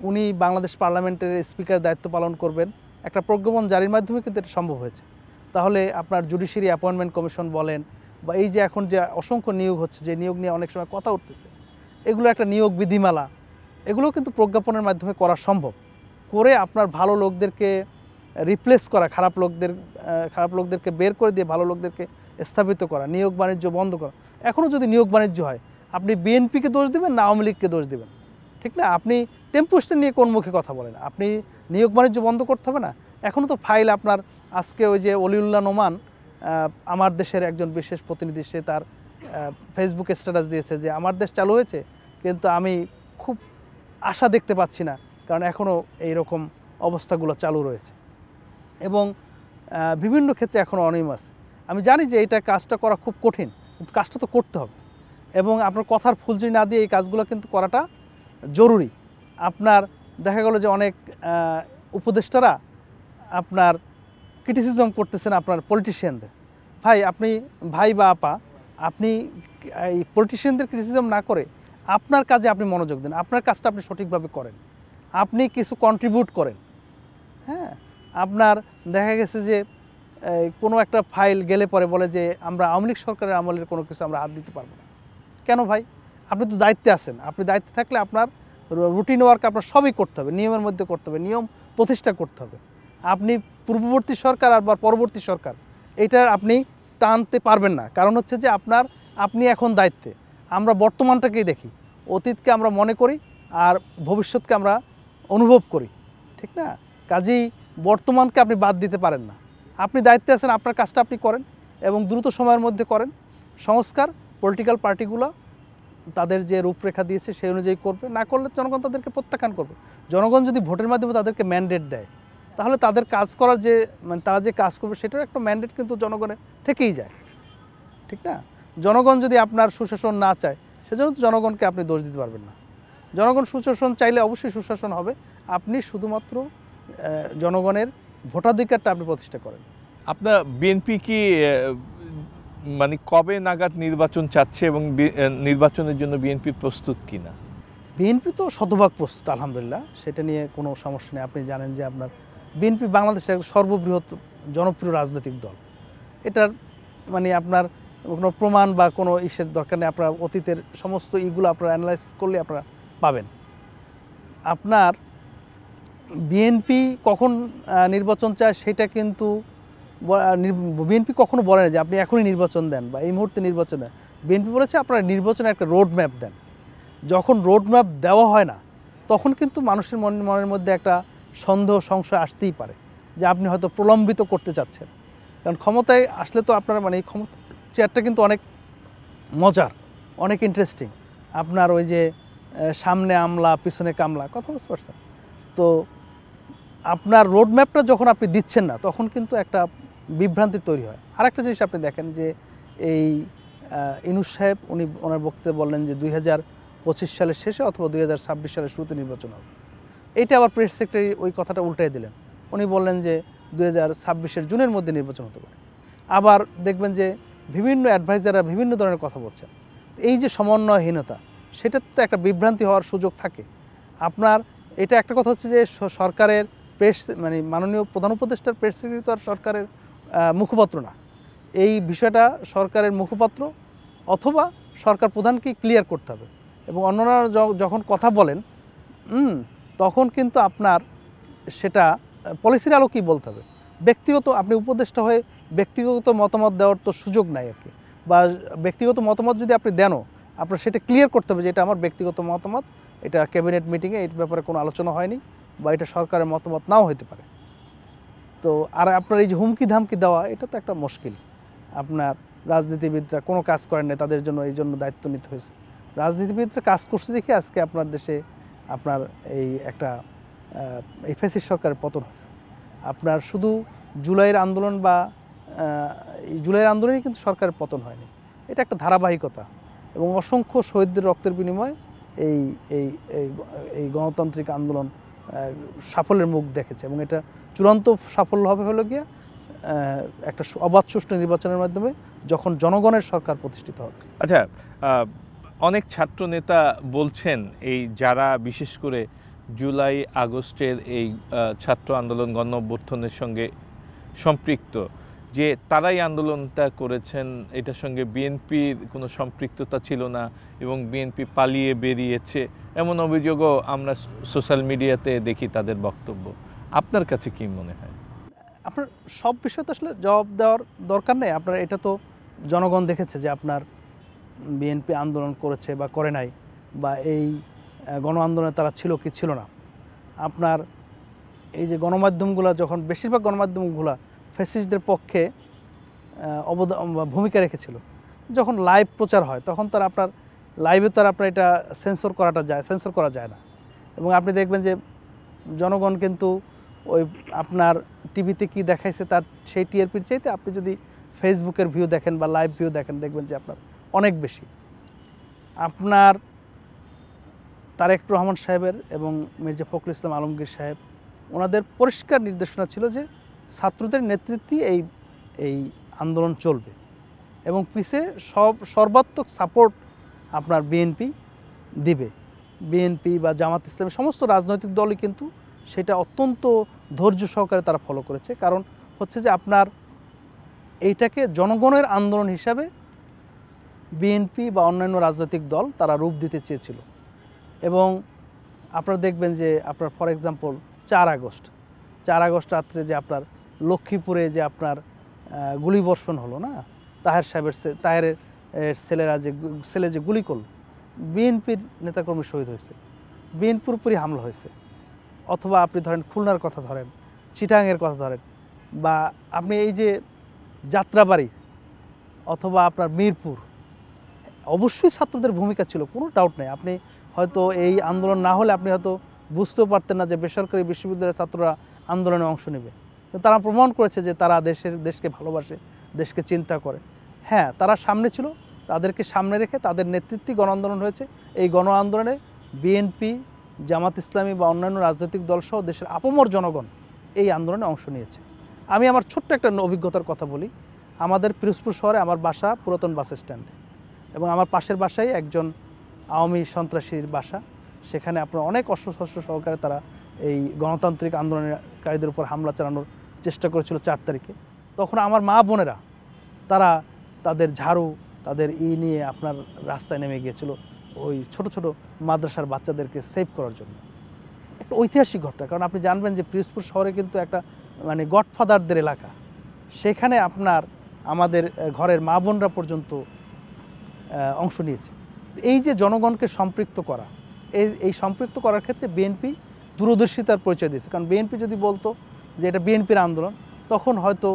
উনি বাংলাদেশ পার্লামেন্টের স্পিকার দায়িত্ব পালন করবেন, একটা প্রজ্ঞাপন জারির মাধ্যমে কিন্তু এটা সম্ভব হয়েছে। তাহলে আপনার জুডিশিয়ারি অ্যাপয়েন্টমেন্ট কমিশন বলেন, বা এই যে এখন যে অসংখ্য নিয়োগ হচ্ছে, যে নিয়োগ নিয়ে অনেক সময় কথা উঠতেছে, এগুলো একটা নিয়োগ বিধিমালা, এগুলো কিন্তু প্রজ্ঞাপনের মাধ্যমে করা সম্ভব। করে আপনার ভালো লোকদেরকে রিপ্লেস করা, খারাপ লোকদেরকে বের করে দিয়ে ভালো লোকদেরকে স্থাপিত করা, নিয়োগ বাণিজ্য বন্ধ করা। এখনও যদি নিয়োগ বাণিজ্য হয়, আপনি বিএনপিকে দোষ দেবেন না আওয়ামী লীগকে দোষ দেবেন? ঠিক না? আপনি টেম্পো স্ট্যান্ড নিয়ে কোন মুখে কথা বলেন? আপনি নিয়োগ বাণিজ্য বন্ধ করতে হবে না? এখনও তো ফাইল আপনার, আজকে ওই যে অলিউল্লাহ নোমান আমার দেশের একজন বিশেষ প্রতিনিধি, সে তার ফেসবুকে স্ট্যাটাস দিয়েছে যে আমার দেশ চালু হয়েছে, কিন্তু আমি খুব আশা দেখতে পাচ্ছি না, কারণ এখনও এইরকম অবস্থাগুলো চালু রয়েছে এবং বিভিন্ন ক্ষেত্রে এখনও অনিয়ম আছে। আমি জানি যে এইটা কাজটা করা খুব কঠিন, কিন্তু কাজটা তো করতে হবে এবং আপনার কথার ফুলঝুরি না দিয়ে এই কাজগুলো কিন্তু করাটা জরুরি। আপনার দেখা গেল যে অনেক উপদেষ্টারা আপনার ক্রিটিসিজম করতেছেন আপনার পলিটিশিয়ানদের। আপনি ভাই বা আপা, আপনি এই পলিটিশিয়ানদের ক্রিটিসিজম না করে আপনার কাজে আপনি মনোযোগ দেন, আপনার কাজটা আপনি সঠিকভাবে করেন, আপনি কিছু কন্ট্রিবিউট করেন। হ্যাঁ, আপনার দেখা গেছে যে কোনো একটা ফাইল গেলে পরে বলে যে আমরা আওয়ামী লীগ সরকারের আমলের কোনো কিছু আমরা হাত দিতে পারবো না। কেন ভাই? আপনি তো দায়িত্বে আছেন। আপনি দায়িত্বে থাকলে আপনার রুটিন ওয়ার্ক আপনার সবই করতে হবে, নিয়মের মধ্যে করতে হবে, নিয়ম প্রতিষ্ঠা করতে হবে। আপনি পূর্ববর্তী সরকার আর বা পরবর্তী সরকার, এটা আপনি টানতে পারবেন না। কারণ হচ্ছে যে আপনি এখন দায়িত্বে। আমরা বর্তমানটাকেই দেখি, অতীতকে আমরা মনে করি আর ভবিষ্যৎকে আমরা অনুভব করি, ঠিক না? কাজেই বর্তমানকে আপনি বাদ দিতে পারেন না। আপনি দায়িত্বে আছেন, আপনার কাজটা আপনি করেন এবং দ্রুত সময়ের মধ্যে করেন। সংস্কার পলিটিক্যাল পার্টিগুলো তাদের যে রূপরেখা দিয়েছে সেই অনুযায়ী করবে, না করলে জনগণ তাদেরকে প্রত্যাখ্যান করবে। জনগণ যদি ভোটের মাধ্যমে তাদেরকে ম্যান্ডেট দেয়, তাহলে তাদের কাজ করার যে তারা যে কাজ করবে সেটার একটা ম্যান্ডেট কিন্তু জনগণের থেকেই যায়, ঠিক না? জনগণ যদি আপনার সুশাসন না চায়, সেজন্য তো জনগণকে আপনি দোষ দিতে পারবেন না। জনগণ সুশাসন চাইলে অবশ্যই সুশাসন হবে। আপনি শুধুমাত্র জনগণের ভোটাধিকারটা আপনি প্রতিষ্ঠা করেন। আপনার বিএনপি কি মানে কবে নাগাদ নির্বাচন চাচ্ছে এবং নির্বাচনের জন্য বিএনপি প্রস্তুত কিনা? বিএনপি তো শতভাগ প্রস্তুত, আলহামদুলিল্লাহ, সেটা নিয়ে কোনো সমস্যা নেই। আপনি জানেন যে আপনার বিএনপি বাংলাদেশের সর্ববৃহৎ জনপ্রিয় রাজনৈতিক দল। এটার আপনার কোনো প্রমাণ বা কোনো ইসের দরকার নেই। আপনার অতীতের সমস্ত ইগুলো আপনারা অ্যানালাইজ করলে আপনারা পাবেন। আপনার বিএনপি কখন নির্বাচন চায় সেটা কিন্তু বিএনপি কখনো বলে না যে আপনি এখনই নির্বাচন দেন বা এই মুহূর্তে নির্বাচন দেন। বিএনপি বলেছে আপনারা নির্বাচনের একটা রোড ম্যাপ দেন। যখন রোড ম্যাপ দেওয়া হয় না, তখন কিন্তু মানুষের মনের মধ্যে একটা সন্দেহ সংশয় আসতেই পারে যে আপনি হয়তো প্রলম্বিত করতে চাচ্ছেন। কারণ ক্ষমতায় আসলে তো আপনার এই ক্ষমতা চেয়ারটা কিন্তু অনেক মজার, অনেক ইন্টারেস্টিং। আপনার ওই যে সামনে আমলা পিছনে কামলা, কথা বুঝতে পারছেন তো? আপনার রোড ম্যাপটা যখন আপনি দিচ্ছেন না, তখন কিন্তু একটা বিভ্রান্তি তৈরি হয়। আরেকটা জিনিস আপনি দেখেন যে এই ইউনূস সাহেব ওনার বক্তব্যে বললেন যে 2025 সালের শেষে অথবা 2026 সালের শুরুতে নির্বাচন হবে। এইটা আবার প্রেস সেক্রেটারি ওই কথাটা উল্টাই দিলেন। উনি বললেন যে 2026-এর জুনের মধ্যে নির্বাচন হতে পারে। আবার দেখবেন যে বিভিন্ন অ্যাডভাইজাররা বিভিন্ন ধরনের কথা বলছেন। এই যে সমন্বয়হীনতা, সেটার তো একটা বিভ্রান্তি হওয়ার সুযোগ থাকে। আপনার এটা একটা কথা হচ্ছে যে সরকারের প্রেস মাননীয় প্রধান উপদেষ্টার প্রেস সেক্রেটারি তো আর সরকারের মুখপাত্র না। এই বিষয়টা সরকারের মুখপাত্র অথবা সরকার প্রধানকেই ক্লিয়ার করতে হবে এবং অন্যরা যখন কথা বলেন তখন কিন্তু আপনার সেটা পলিসির আলোকেই বলতে হবে। ব্যক্তিগত আপনি উপদেষ্টা হয়ে ব্যক্তিগত মতামত দেওয়ার তো সুযোগ নাই আর কি, বা ব্যক্তিগত মতামত যদি আপনি দেনও, আপনার সেটা ক্লিয়ার করতে হবে যে এটা আমার ব্যক্তিগত মতামত, এটা ক্যাবিনেট মিটিংয়ে এই ব্যাপারে কোনো আলোচনা হয়নি বা এটা সরকারের মতামত নাও হতে পারে। তো আর আপনার এই যে হুমকি ধামকি দেওয়া, এটা তো একটা মুশকিল। আপনার রাজনীতিবিদরা কোনো কাজ করেন না, তাদের জন্য এই জন্য দায়িত্ব নিতে হয়েছে। রাজনীতিবিদরা কাজ করছে দেখে আজকে আপনার দেশে আপনার এই একটা এই ফ্যাসিস্ট সরকারের পতন হয়েছে। আপনার শুধু জুলাইয়ের আন্দোলন বা জুলাইয়ের আন্দোলনই কিন্তু সরকারের পতন হয়নি, এটা একটা ধারাবাহিকতা এবং অসংখ্য শহীদদের রক্তের বিনিময়ে এই এই এই এই গণতান্ত্রিক আন্দোলন সাফল্যের মুখ দেখেছে এবং এটা চূড়ান্ত সাফল্য হবে হলো গিয়া একটা অবাধ সুষ্ঠু নির্বাচনের মাধ্যমে যখন জনগণের সরকার প্রতিষ্ঠিত হবে। আচ্ছা, অনেক ছাত্র নেতা বলছেন এই যারা বিশেষ করে জুলাই আগস্টের এই ছাত্র আন্দোলন গণ অভ্যুত্থানের সঙ্গে সম্পৃক্ত, যে তারাই আন্দোলনটা করেছেন, এটার সঙ্গে বিএনপির কোনো সম্পৃক্ততা ছিল না এবং বিএনপি পালিয়ে বেরিয়েছে, এমন অভিযোগও আমরা সোশ্যাল মিডিয়াতে দেখি তাদের বক্তব্য। আপনার কাছে কি মনে হয়? আপনার সব বিষয় তো আসলে জবাব দেওয়ার দরকার নেই। আপনার এটা তো জনগণ দেখেছে যে আপনার বিএনপি আন্দোলন করেছে বা করে নাই, বা এই গণ আন্দোলনে তারা ছিল কি ছিল না। আপনার এই যে গণমাধ্যমগুলো, যখন বেশিরভাগ গণমাধ্যমগুলো ফ্যাসিস্টদের পক্ষে ভূমিকা রেখেছিল, যখন লাইভ প্রচার হয় তখন তারা আপনার লাইভে তারা আপনার এটা সেন্সর করা যায় না। এবং আপনি দেখবেন যে জনগণ কিন্তু ওই আপনার টিভিতে কি দেখাইছে তার সেই টিআরপির চাইতে আপনি যদি ফেসবুকের ভিউ দেখেন বা লাইভ ভিউ দেখেন, দেখবেন যে আপনার অনেক বেশি। আপনার তারেক রহমান সাহেবের এবং মির্জা ফখরুল ইসলাম আলমগীর সাহেব, ওনাদের পরিষ্কার নির্দেশনা ছিল যে ছাত্রদের নেতৃত্বে এই আন্দোলন চলবে এবং পিছে সর্বাত্মক সাপোর্ট আপনার বিএনপি দিবে। বিএনপি বা জামাত ইসলামী সমস্ত রাজনৈতিক দলই কিন্তু সেটা অত্যন্ত ধৈর্য সহকারে তারা ফলো করেছে। কারণ হচ্ছে যে আপনার এইটাকে জনগণের আন্দোলন হিসাবে বিএনপি বা অন্যান্য রাজনৈতিক দল তারা রূপ দিতে চেয়েছিল। এবং আপনারা দেখবেন যে আপনার ফর এক্সাম্পল 4 আগস্ট রাত্রে যে আপনার লক্ষ্মীপুরে যে আপনার গুলিবর্ষণ হলো না, তাহেরের ছেলে যে গুলি করল, বিএনপির নেতাকর্মী শহীদ হয়েছে, বিএনপির উপরই হামলা হয়েছে। অথবা আপনি ধরেন খুলনার কথা ধরেন, চিটাংয়ের কথা ধরেন, বা আপনি এই যে যাত্রাবাড়ি অথবা আপনার মিরপুর, অবশ্যই ছাত্রদের ভূমিকা ছিল, কোনো ডাউট নেই। আপনি হয়তো এই আন্দোলন না হলে আপনি হয়তো বুঝতেও পারতেন না যে বেসরকারি বিশ্ববিদ্যালয়ের ছাত্ররা আন্দোলনে অংশ নেবে। কিন্তু তারা প্রমাণ করেছে যে তারা দেশকে ভালোবাসে, দেশকে চিন্তা করে। হ্যাঁ, তারা সামনে ছিল, তাদেরকে সামনে রেখে তাদের নেতৃত্বে গণ আন্দোলন হয়েছে। এই গণ আন্দোলনে বিএনপি, জামাত ইসলামী বা অন্যান্য রাজনৈতিক দলসহ দেশের আপামর জনগণ এই আন্দোলনে অংশ নিয়েছে। আমি আমার ছোট্ট একটা অভিজ্ঞতার কথা বলি। আমাদের পিরোজপুর শহরে আমার বাসা পুরাতন বাস স্ট্যান্ডে, এবং আমার পাশের বাসায় একজন আওয়ামী সন্ত্রাসীর বাসা। সেখানে আপনার অনেক অস্ত্র সহকারে তারা এই গণতান্ত্রিক আন্দোলনকারীদের উপর হামলা চালানোর চেষ্টা করেছিল 4 তারিখে। তখন আমার মা বোনেরা তারা তাদের ঝাড়ু, তাদের নিয়ে আপনার রাস্তায় নেমে গিয়েছিল ওই ছোট ছোট মাদ্রাসার বাচ্চাদেরকে সেভ করার জন্য। একটা ঐতিহাসিক ঘটনা, কারণ আপনি জানবেন যে পিরোজপুর শহরে কিন্তু একটা মানে গডফাদারদের এলাকা। সেখানে আপনার আমাদের ঘরের মা বোনরা পর্যন্ত অংশ নিয়েছে। এই যে জনগণকে সম্পৃক্ত করা, এই সম্পৃক্ত করার ক্ষেত্রে বিএনপি দূরদর্শিতার পরিচয় দিয়েছে। কারণ বিএনপি যদি বলতো যে এটা বিএনপির আন্দোলন, তখন হয়তো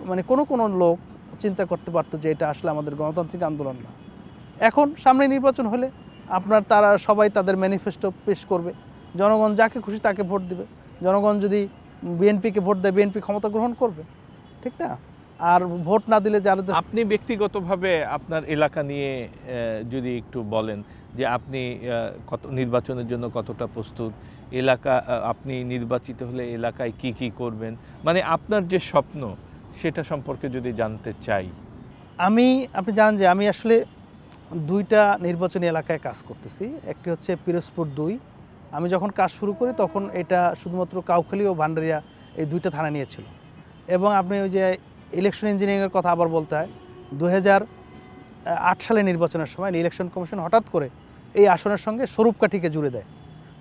মানে কোনো লোক চিন্তা করতে পারতো যে এটা আসলে আমাদের গণতান্ত্রিক আন্দোলন না। এখন সামনে নির্বাচন হলে আপনার তারা সবাই তাদের ম্যানিফেস্টো পেশ করবে, জনগণ যাকে খুশি তাকে ভোট দেবে। জনগণ যদি বিএনপিকে ভোট দেয়, বিএনপি ক্ষমতা গ্রহণ করবে, ঠিক না? আর ভোট না দিলে যারা... আপনি ব্যক্তিগতভাবে আপনার এলাকা নিয়ে যদি একটু বলেন যে আপনি নির্বাচনের জন্য কতটা প্রস্তুত, এলাকা আপনি নির্বাচিত হলে এলাকায় কি করবেন, মানে আপনার যে স্বপ্ন সেটা সম্পর্কে যদি জানতে চাই। আপনি জানেন যে আমি আসলে 2টা নির্বাচনী এলাকায় কাজ করতেছি। একটি হচ্ছে পিরোজপুর 2। আমি যখন কাজ শুরু করি তখন এটা শুধুমাত্র কাউখালী ও ভান্ডারিয়া এই 2টা থানা নিয়েছিল। এবং আপনি ওই যে ইলেকশন ইঞ্জিনিয়ারিংয়ের কথা আবার বলতে হয়, 2008 সালে নির্বাচনের সময় ইলেকশন কমিশন হঠাৎ করে এই আসনের সঙ্গে স্বরূপকাঠিকে জুড়ে দেয়।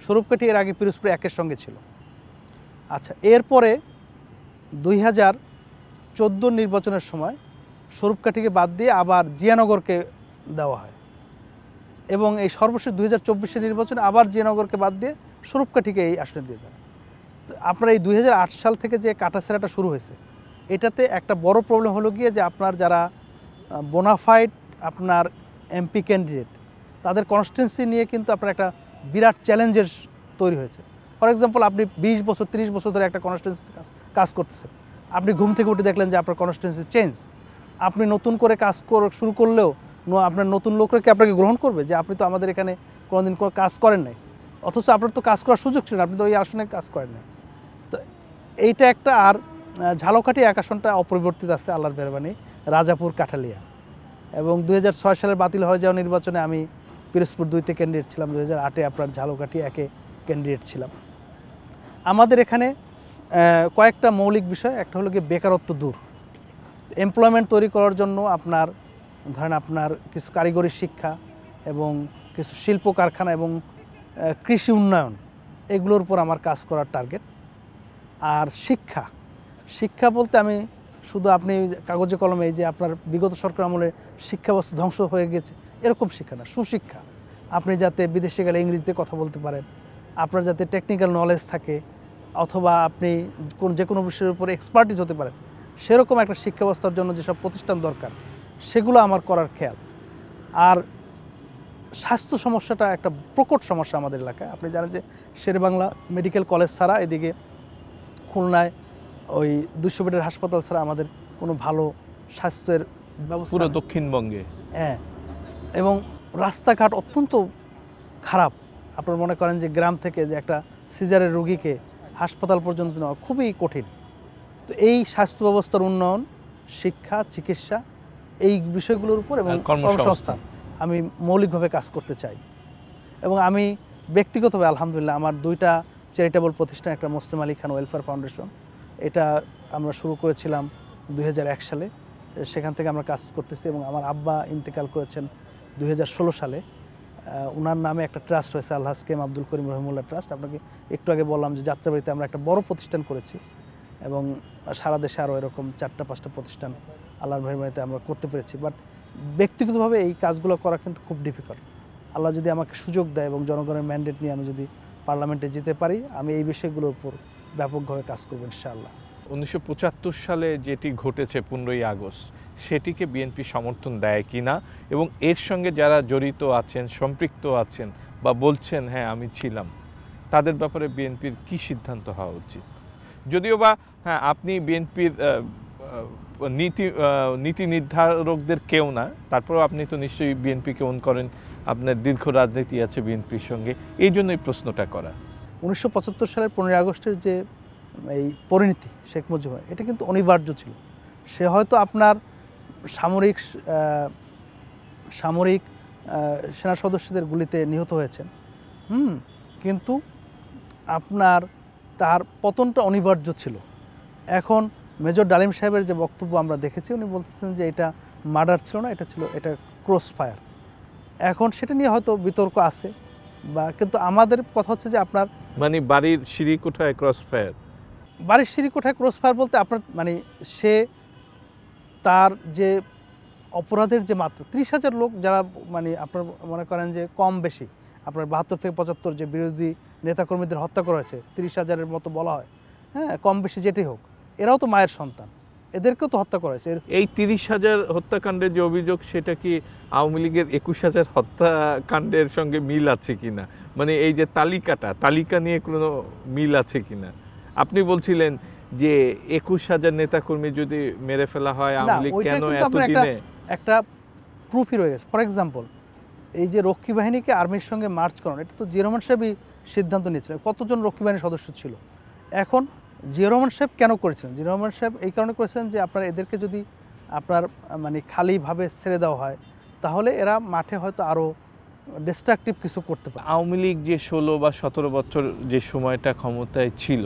স্বরূপকাঠি এর আগে পিরোজপুর 1-এর সঙ্গে ছিল। আচ্ছা, এরপরে 2014 নির্বাচনের সময় স্বরূপকাঠিকে বাদ দিয়ে আবার জিয়ানগরকে দেওয়া হয়, এবং এই সর্বশেষ 2024 নির্বাচনে আবার জিয়ানগরকে বাদ দিয়ে স্বরূপকাঠিকে এই আসনে দিয়ে দেয়। আপনার এই 2008 সাল থেকে যে কাটাছেঁড়াটা শুরু হয়েছে, এটাতে একটা বড় প্রবলেম হলো গিয়ে যে আপনার যারা বোনাফাইড আপনার এমপি ক্যান্ডিডেট, তাদের কনস্টিটুয়েন্সি নিয়ে কিন্তু আপনার একটা বিরাট চ্যালেঞ্জের তৈরি হয়েছে। ফর এক্সাম্পল, আপনি 20 বছর 30 বছর ধরে একটা কনস্টিটুয়েন্সিতে কাজ করতেছেন, আপনি ঘুম থেকে উঠে দেখলেন যে আপনার কনস্টিটুয়েন্সি চেঞ্জ। আপনি নতুন করে কাজ শুরু করলেও আপনার নতুন লোকরা কি আপনাকে গ্রহণ করবে যে আপনি তো আমাদের এখানে কোনোদিন কোনো কাজ করেন নাই, অথচ আপনার তো কাজ করার সুযোগ ছিল না, আপনি তো ওই আসনে কাজ করেন নাই। তো এইটা একটা। আর ঝালকাঠি এক আসনটা অপরিবর্তিত আছে আল্লাহর মেহরবানি, রাজাপুর কাঠালিয়া। এবং 2006 সালের বাতিল হয়ে যাওয়া নির্বাচনে আমি পিরোজপুর 2-তে ক্যান্ডিডেট ছিলাম, 2008-এ আপনার ঝালকাঠি 1-এ ক্যান্ডিডেট ছিলাম। আমাদের এখানে কয়েকটা মৌলিক বিষয়, একটা হলো কি বেকারত্ব দূর, এমপ্লয়মেন্ট তৈরি করার জন্য আপনার ধরেন আপনার কিছু কারিগরি শিক্ষা এবং কিছু শিল্প কারখানা এবং কৃষি উন্নয়ন, এগুলোর উপর আমার কাজ করার টার্গেট। আর শিক্ষা বলতে আমি শুধু আপনি কাগজে কলমে এই যে আপনার বিগত সরকার আমলে শিক্ষা ব্যবস্থা ধ্বংস হয়ে গেছে এরকম শিক্ষা না, সুশিক্ষা। আপনি যাতে বিদেশে গেলে ইংরেজিতে কথা বলতে পারেন, আপনার যাতে টেকনিক্যাল নলেজ থাকে, অথবা আপনি যে কোনো বিষয়ের উপরে এক্সপার্টিস হতে পারেন, সেরকম একটা শিক্ষা ব্যবস্থার জন্য যেসব প্রতিষ্ঠান দরকার সেগুলো আমার করার খেয়াল। আর স্বাস্থ্য সমস্যাটা একটা প্রকট সমস্যা আমাদের এলাকায়। আপনি জানেন যে শেরেবাংলা মেডিকেল কলেজ ছাড়া এদিকে খুলনায় ওই 200 বেডের হাসপাতাল ছাড়া আমাদের কোনো ভালো স্বাস্থ্যের ব্যবস্থা পুরো দক্ষিণবঙ্গে। হ্যাঁ, এবং রাস্তাঘাট অত্যন্ত খারাপ। আপনারা মনে করেন যে গ্রাম থেকে যে একটা সিজারের রোগীকে হাসপাতাল পর্যন্ত নেওয়া খুবই কঠিন। তো এই স্বাস্থ্য ব্যবস্থার উন্নয়ন, শিক্ষা, চিকিৎসা, এই বিষয়গুলোর উপর এবং কর্মসংস্থান আমি মৌলিকভাবে কাজ করতে চাই। এবং আমি ব্যক্তিগতভাবে আলহামদুলিল্লাহ আমার 2টা চ্যারিটেবল প্রতিষ্ঠান, একটা মুসলিম আলী খান ওয়েলফেয়ার ফাউন্ডেশন, এটা আমরা শুরু করেছিলাম 2001 সালে, সেখান থেকে আমরা কাজ করতেছি। এবং আমার আব্বা ইন্তেকাল করেছেন 2016 সালে, ওনার নামে একটা ট্রাস্ট হয়েছে আলহাজ কেম আব্দুল করিম রহিমুল্লাহ ট্রাস্ট। আপনাকে একটু আগে বললাম যে যাত্রাবাড়িতে আমরা একটা বড় প্রতিষ্ঠান করেছি, এবং সারা দেশে আরও এরকম 4টা-5টা প্রতিষ্ঠান আল্লাহর মেহরবানিতে আমরা করতে পেরেছি। বাট ব্যক্তিগতভাবে এই কাজগুলো করা কিন্তু খুব ডিফিকাল্ট। আল্লাহ যদি আমাকে সুযোগ দেয় এবং জনগণের ম্যান্ডেট নিয়ে আমি যদি পার্লামেন্টে যেতে পারি, আমি এই বিষয়গুলোর উপর ব্যাপকভাবে কাজ করব ইনশাআল্লাহ। 1975 সালে যেটি ঘটেছে 15ই আগস্ট, সেটিকে বিএনপি সমর্থন দেয় কিনা, এবং এর সঙ্গে যারা জড়িত আছেন, সম্পৃক্ত আছেন বা বলছেন হ্যাঁ আমি ছিলাম, তাদের ব্যাপারে বিএনপির কি সিদ্ধান্ত হওয়া উচিত? যদিও বা হ্যাঁ আপনি বিএনপির নীতি নির্ধারকদের কেউ না, তারপরেও আপনি তো নিশ্চয়ই বিএনপিকে ওন করেন, আপনার দীর্ঘ রাজনীতি আছে বিএনপির সঙ্গে, এই জন্যই প্রশ্নটা করা। 1975 সালের 15ই আগস্টের যে এই পরিণতি শেখ মুজিবুর, এটা কিন্তু অনিবার্য ছিল। সে হয়তো আপনার সামরিক সেনা সদস্যদের গুলিতে নিহত হয়েছেন, কিন্তু আপনার তার পতনটা অনিবার্য ছিল। এখন মেজর ডালিম সাহেবের যে বক্তব্য আমরা দেখেছি, উনি বলতেছেন যে এটা মার্ডার ছিল না, এটা ক্রস ফায়ার। এখন সেটা নিয়ে হয়তো বিতর্ক আছে, বা কিন্তু আমাদের কথা হচ্ছে যে আপনার মানে বাড়ির সিঁড়ি কোঠায় ক্রস ফায়ার, বাড়ির সিঁড়ি কোঠায় ক্রস ফায়ার বলতে আপনার মানে সে তার যে অপরাধের যে মাত্রা 30,000 লোক যারা মানে আপনার মনে করেন যে কম বেশি আপনার 72 থেকে 75 যে বিরোধী নেতাকর্মীদের হত্যা করা হয়েছে, 30,000-এর মতো বলা হয়, হ্যাঁ কম বেশি যেটাই হোক, এরাও তো মায়ের সন্তান, এদেরকেও তো হত্যা করা হয়েছে। এই 30,000 হত্যাকাণ্ডের যে অভিযোগ, সেটা কি আওয়ামী লীগের 21,000 হত্যাকাণ্ডের সঙ্গে মিল আছে কিনা, মানে এই যে তালিকা নিয়ে কোনো মিল আছে কিনা? আপনি বলছিলেন যে 21,000 নেতাকর্মী যদি মেরে ফেলা হয়, আওয়ামী লীগ কেন এতদিনে একটা প্রুফই রয়ে গেছে। ফর এক্সাম্পল, এই যে রক্ষী বাহিনীকে আর্মির সঙ্গে মার্চ করানো, এটা তো জিয়া রহমান সাহেবই সিদ্ধান্ত নিয়েছিলেন। কতজন রক্ষী বাহিনীর সদস্য ছিল? এখন জিয়া রহমান সাহেব কেন করেছিলেন? জিয়া রহমান সাহেব এই কারণে করেছিলেন যে আপনার এদেরকে যদি আপনার মানে খালিভাবে ছেড়ে দেওয়া হয়, তাহলে এরা মাঠে হয়তো আরও ডিস্ট্রাকটিভ কিছু করতে পারে। আওয়ামী লীগ যে 16 বা 17 বছর যে সময়টা ক্ষমতায় ছিল,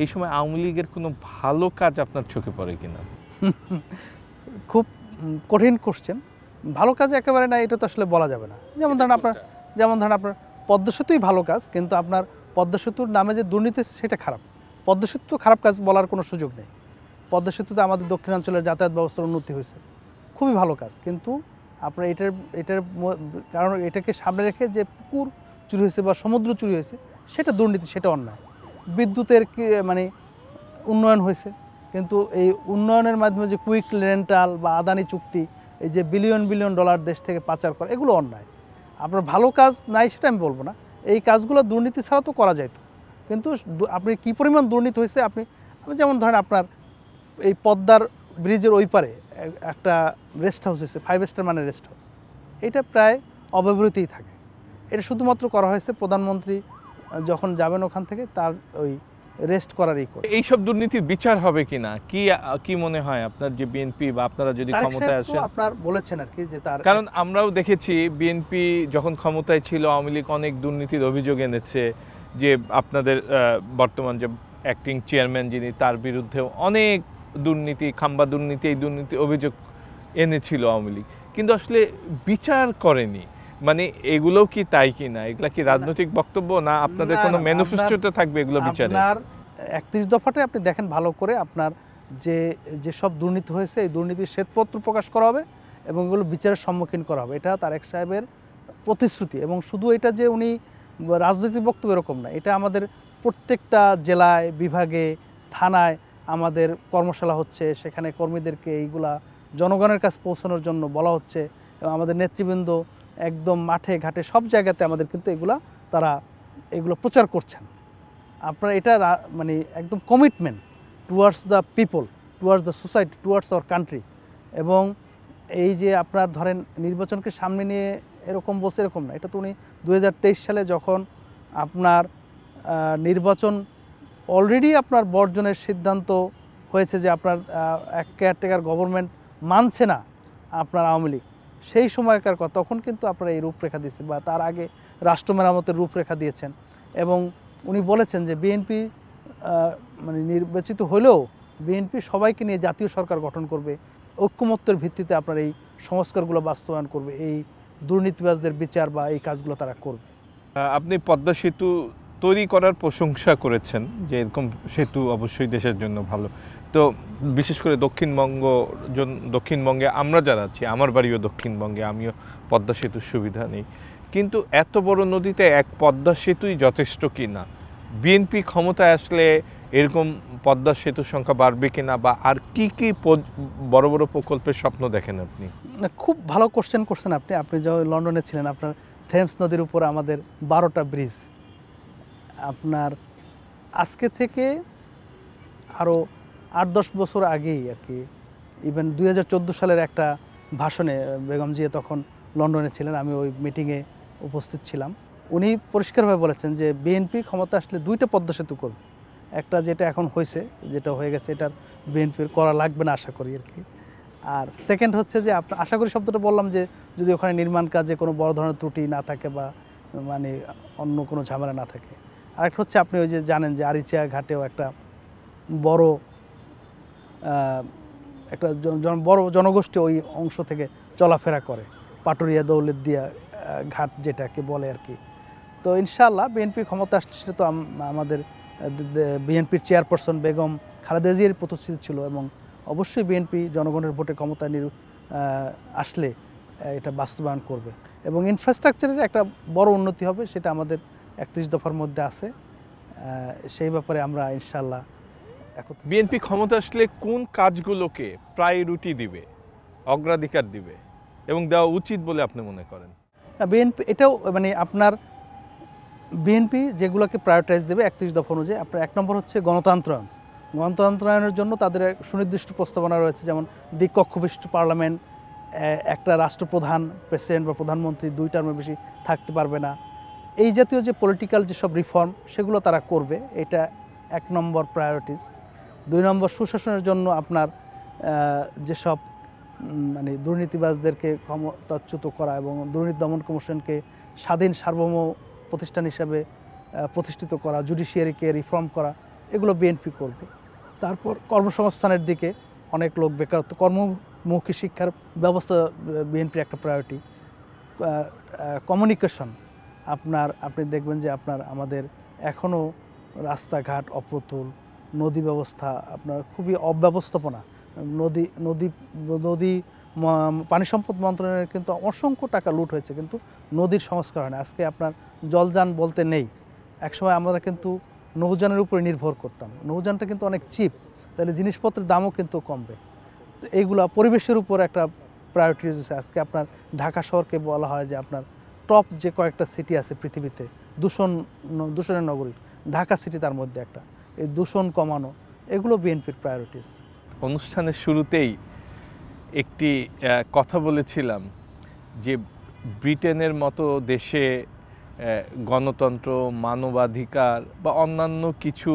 এই সময় আওয়ামী লীগের কোনো ভালো কাজ আপনার চোখে পড়ে কিনা? খুব কঠিন কোশ্চেন। ভালো কাজ একেবারে না এটা তো আসলে বলা যাবে না। যেমন ধরেন আপনার পদ্মা সেতুই ভালো কাজ, কিন্তু আপনার পদ্মা সেতুর নামে যে দুর্নীতি সেটা খারাপ। পদ্মা সেতু তো খারাপ কাজ বলার কোনো সুযোগ নেই। পদ্মা সেতুতে আমাদের দক্ষিণাঞ্চলের যাতায়াত ব্যবস্থার উন্নতি হয়েছে, খুবই ভালো কাজ। কিন্তু আপনার এটার কারণ এটাকে সামনে রেখে যে পুকুর চুরি হয়েছে বা সমুদ্র চুরি হয়েছে, সেটা দুর্নীতি, সেটা অন্যায়। বিদ্যুতের মানে উন্নয়ন হয়েছে, কিন্তু এই উন্নয়নের মাধ্যমে যে কুইক রেন্টাল বা আদানি চুক্তি, এই যে বিলিয়ন ডলার দেশ থেকে পাচার করা, এগুলো অন্যায়। আপনার ভালো কাজ নাই সেটা আমি বলবো না, এই কাজগুলো দুর্নীতি ছাড়া তো করা যাইত। কিন্তু আপনি কী পরিমাণ দুর্নীতি হয়েছে আপনি যেমন ধরেন আপনার এই পদ্মার ব্রিজের ওই পারে একটা রেস্ট হাউস হয়েছে, 5 স্টার মানের রেস্ট হাউস, এটা প্রায় অব্যবহৃতই থাকে। এটা শুধুমাত্র করা হয়েছে প্রধানমন্ত্রী যখন যাবেন ওখান থেকে তার ওই রেস্ট করারই করে। এইসব দুর্নীতির বিচার হবে কিনা কি মনে হয় আপনার, যে বিএনপি বা আপনারা যদি ক্ষমতায় আসেন? আপনার বলেছেন আর কি যে তার, কারণ আমরাও দেখেছি বিএনপি যখন ক্ষমতায় ছিল আওয়ামী লীগ অনেক দুর্নীতির অভিযোগ এনেছে, যে আপনাদের বর্তমান যে অ্যাক্টিং চেয়ারম্যান যিনি তার বিরুদ্ধে অনেক দুর্নীতি, খাম্বা দুর্নীতি, এই দুর্নীতি অভিযোগ এনেছিল আওয়ামী লীগ, কিন্তু আসলে বিচার করেনি। মানে এগুলোও কি তাই কিনা? এগুলা কি রাজনৈতিক বক্তব্য, না আপনাদের কোনো ম্যানিফেস্টোতে থাকবে এগুলো বিচারে? আপনার 31 দফাটা আপনি দেখেন ভালো করে, আপনার যে সব দুর্নীতি হয়েছে এই দুর্নীতির শ্বেতপত্র প্রকাশ করা হবে এবং এগুলো বিচারের সম্মুখীন করা হবে। এটা তারেক সাহেবের প্রতিশ্রুতি। এবং শুধু এটা যে উনি রাজনৈতিক বক্তব্য এরকম না, এটা আমাদের প্রত্যেকটা জেলায়, বিভাগে, থানায় আমাদের কর্মশালা হচ্ছে, সেখানে কর্মীদেরকে এইগুলা জনগণের কাছে পৌঁছানোর জন্য বলা হচ্ছে এবং আমাদের নেতৃবৃন্দ একদম মাঠে ঘাটে সব জায়গাতে আমাদের কিন্তু তারা এগুলো প্রচার করছেন। আপনার এটা মানে একদম commitment towards the people, towards the society, towards our country. এবং এই যে আপনার ধরেন নির্বাচনকে সামনে নিয়ে এরকম বলছে, এরকম না। এটা তো উনি 2023 সালে যখন আপনার নির্বাচন অলরেডি আপনার বর্জনের সিদ্ধান্ত হয়েছে, যে আপনার এক কেয়ারটেকার গভর্নমেন্ট মানছে না আপনার আওয়ামী লীগ, সেই সময়কার কথা, তখন কিন্তু আপনারা এই রূপরেখা দিয়েছেন বা তার আগে রাষ্ট্র মেরামতের রূপরেখা দিয়েছেন। এবং উনি বলেছেন যে বিএনপি মানে নির্বাচিত হলেও বিএনপি সবাইকে নিয়ে জাতীয় সরকার গঠন করবে, ঐক্যমত্যের ভিত্তিতে আপনার এই সংস্কারগুলো বাস্তবায়ন করবে, এই দুর্নীতিবাজদের বিচার বা এই কাজগুলো তারা করবে। আপনি পদ্মা সেতু তৈরি করার প্রশংসা করেছেন, যে এরকম সেতু অবশ্যই দেশের জন্য ভালো। তো বিশেষ করে দক্ষিণবঙ্গে আমরা যারা আছি, আমার বাড়িও দক্ষিণবঙ্গে, আমিও পদ্মা সেতুর সুবিধা নেই। কিন্তু এত বড় নদীতে এক পদ্মা সেতুই যথেষ্ট কি না? বিএনপি ক্ষমতায় আসলে এরকম পদ্মা সেতুর সংখ্যা বাড়বে কিনা, বা আর কি কি বড় বড় প্রকল্পের স্বপ্ন দেখেন আপনি? খুব ভালো কোশ্চেন করছেন আপনি। আপনি যখন লন্ডনে ছিলেন, আপনার থেমস নদীর উপর আমাদের 12টা ব্রিজ, আপনার আজকে থেকে আরও 8-10 বছর আগেই আর কি, ইভেন 2014 সালের একটা ভাষণে বেগম জিয়া তখন লন্ডনে ছিলেন, আমি ওই মিটিংয়ে উপস্থিত ছিলাম। উনি পরিষ্কারভাবে বলেছেন যে বিএনপি ক্ষমতা আসলে 2টা পদ্মা সেতু করবে। একটা যেটা এখন হয়েছে, যেটা হয়ে গেছে, এটার বিএনপির করা লাগবে না আশা করি আর কি। আর সেকেন্ড হচ্ছে যে আশা করি শব্দটা বললাম যে যদি ওখানে নির্মাণ কাজে কোনো বড় ধরনের ত্রুটি না থাকে বা মানে অন্য কোনো ঝামেলা না থাকে। আরেকটা হচ্ছে আপনি ওই যে জানেন যে আরিচা ঘাটেও একটা বড় বড় জনগোষ্ঠী ওই অংশ থেকে চলাফেরা করে, পাটুরিয়া দৌলতদিয়া ঘাট যেটাকে বলে আর কি। তো ইনশাআল্লাহ বিএনপি ক্ষমতা আসলে তো আমাদের বিএনপির চেয়ারপারসন বেগম খালেদা জিয়ার প্রতিশ্রুতি ছিল, এবং অবশ্যই বিএনপি জনগণের ভোটে ক্ষমতায় আসলে এটা বাস্তবায়ন করবে এবং ইনফ্রাস্ট্রাকচারের একটা বড় উন্নতি হবে, সেটা আমাদের 31 দফার মধ্যে আছে। সেই ব্যাপারে আমরা ইনশাআল্লাহ বিএনপি ক্ষমতা আসলে কোন কাজগুলোকে প্রায়োরিটি দিবে, অগ্রাধিকার দিবে এবং দেওয়া উচিত বলে আপনি মনে করেন? বিএনপি এটাও মানে আপনার বিএনপি যেগুলোকে প্রায়োরিটাইজ দেবে 31 দফা অনুযায়ী, আপনার 1 নম্বর হচ্ছে গণতন্ত্রায়ন। গণতন্ত্রায়নের জন্য তাদের সুনির্দিষ্ট প্রস্তাবনা রয়েছে, যেমন দ্বিকক্ষবিষ্ট পার্লামেন্ট, একটা রাষ্ট্রপ্রধান, প্রেসিডেন্ট বা প্রধানমন্ত্রী 2 টার্মের বেশি থাকতে পারবে না। এই জাতীয় যে পলিটিক্যাল যেসব রিফর্ম সেগুলো তারা করবে, এটা 1 নম্বর প্রায়োরিটিস। 2 নম্বর সুশাসনের জন্য আপনার যেসব মানে দুর্নীতিবাজদেরকে ক্ষমতাচ্যুত করা এবং দুর্নীতি দমন কমিশনকে স্বাধীন সার্বভৌম প্রতিষ্ঠান হিসাবে প্রতিষ্ঠিত করা, জুডিশিয়ারিকে রিফর্ম করা, এগুলো বিএনপি করবে। তারপর কর্মসংস্থানের দিকে অনেক লোক বেকারত্ব, কর্মমুখী শিক্ষার ব্যবস্থা বিএনপির একটা প্রায়োরিটি। কমিউনিকেশন, আপনি দেখবেন যে আমাদের এখনও রাস্তাঘাট অপ্রতুল, নদী ব্যবস্থা আপনার খুবই অব্যবস্থাপনা। নদী পানি সম্পদ মন্ত্রণালয়ের কিন্তু অসংখ্য টাকা লুট হয়েছে, কিন্তু নদীর সংস্কার হয় না। আজকে আপনার জলযান বলতে নেই। একসময় আমরা কিন্তু নৌযানের উপরে নির্ভর করতাম, নৌযানটা কিন্তু অনেক চিপ, তাহলে জিনিসপত্রের দামও কিন্তু কমবে। তো এইগুলা পরিবেশের উপর একটা প্রায়োরিটি রয়েছে। আজকে আপনার ঢাকা শহরকে বলা হয় যে আপনার টপ যে কয়েকটা সিটি আছে পৃথিবীতে দূষণের নগরী, ঢাকা সিটি তার মধ্যে একটা। এই দূষণ কমানো, এগুলো বিএনপির প্রায়োরিটিস। অনুষ্ঠানের শুরুতেই একটি কথা বলেছিলাম যে ব্রিটেনের মতো দেশে গণতন্ত্র, মানবাধিকার বা অন্যান্য কিছু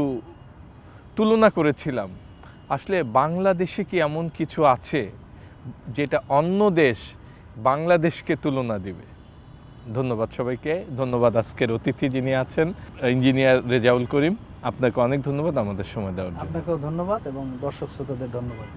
তুলনা করেছিলাম। আসলে বাংলাদেশে কি এমন কিছু আছে যেটা অন্য দেশ বাংলাদেশকে তুলনা দিবে? ধন্যবাদ সবাইকে। ধন্যবাদ আজকের অতিথি যিনি আছেন ইঞ্জিনিয়ার রেজাউল করিম, আপনাকে অনেক ধন্যবাদ আমাদের সময় দেওয়ার জন্য। আপনাকেও ধন্যবাদ এবং দর্শক শ্রোতাদের ধন্যবাদ।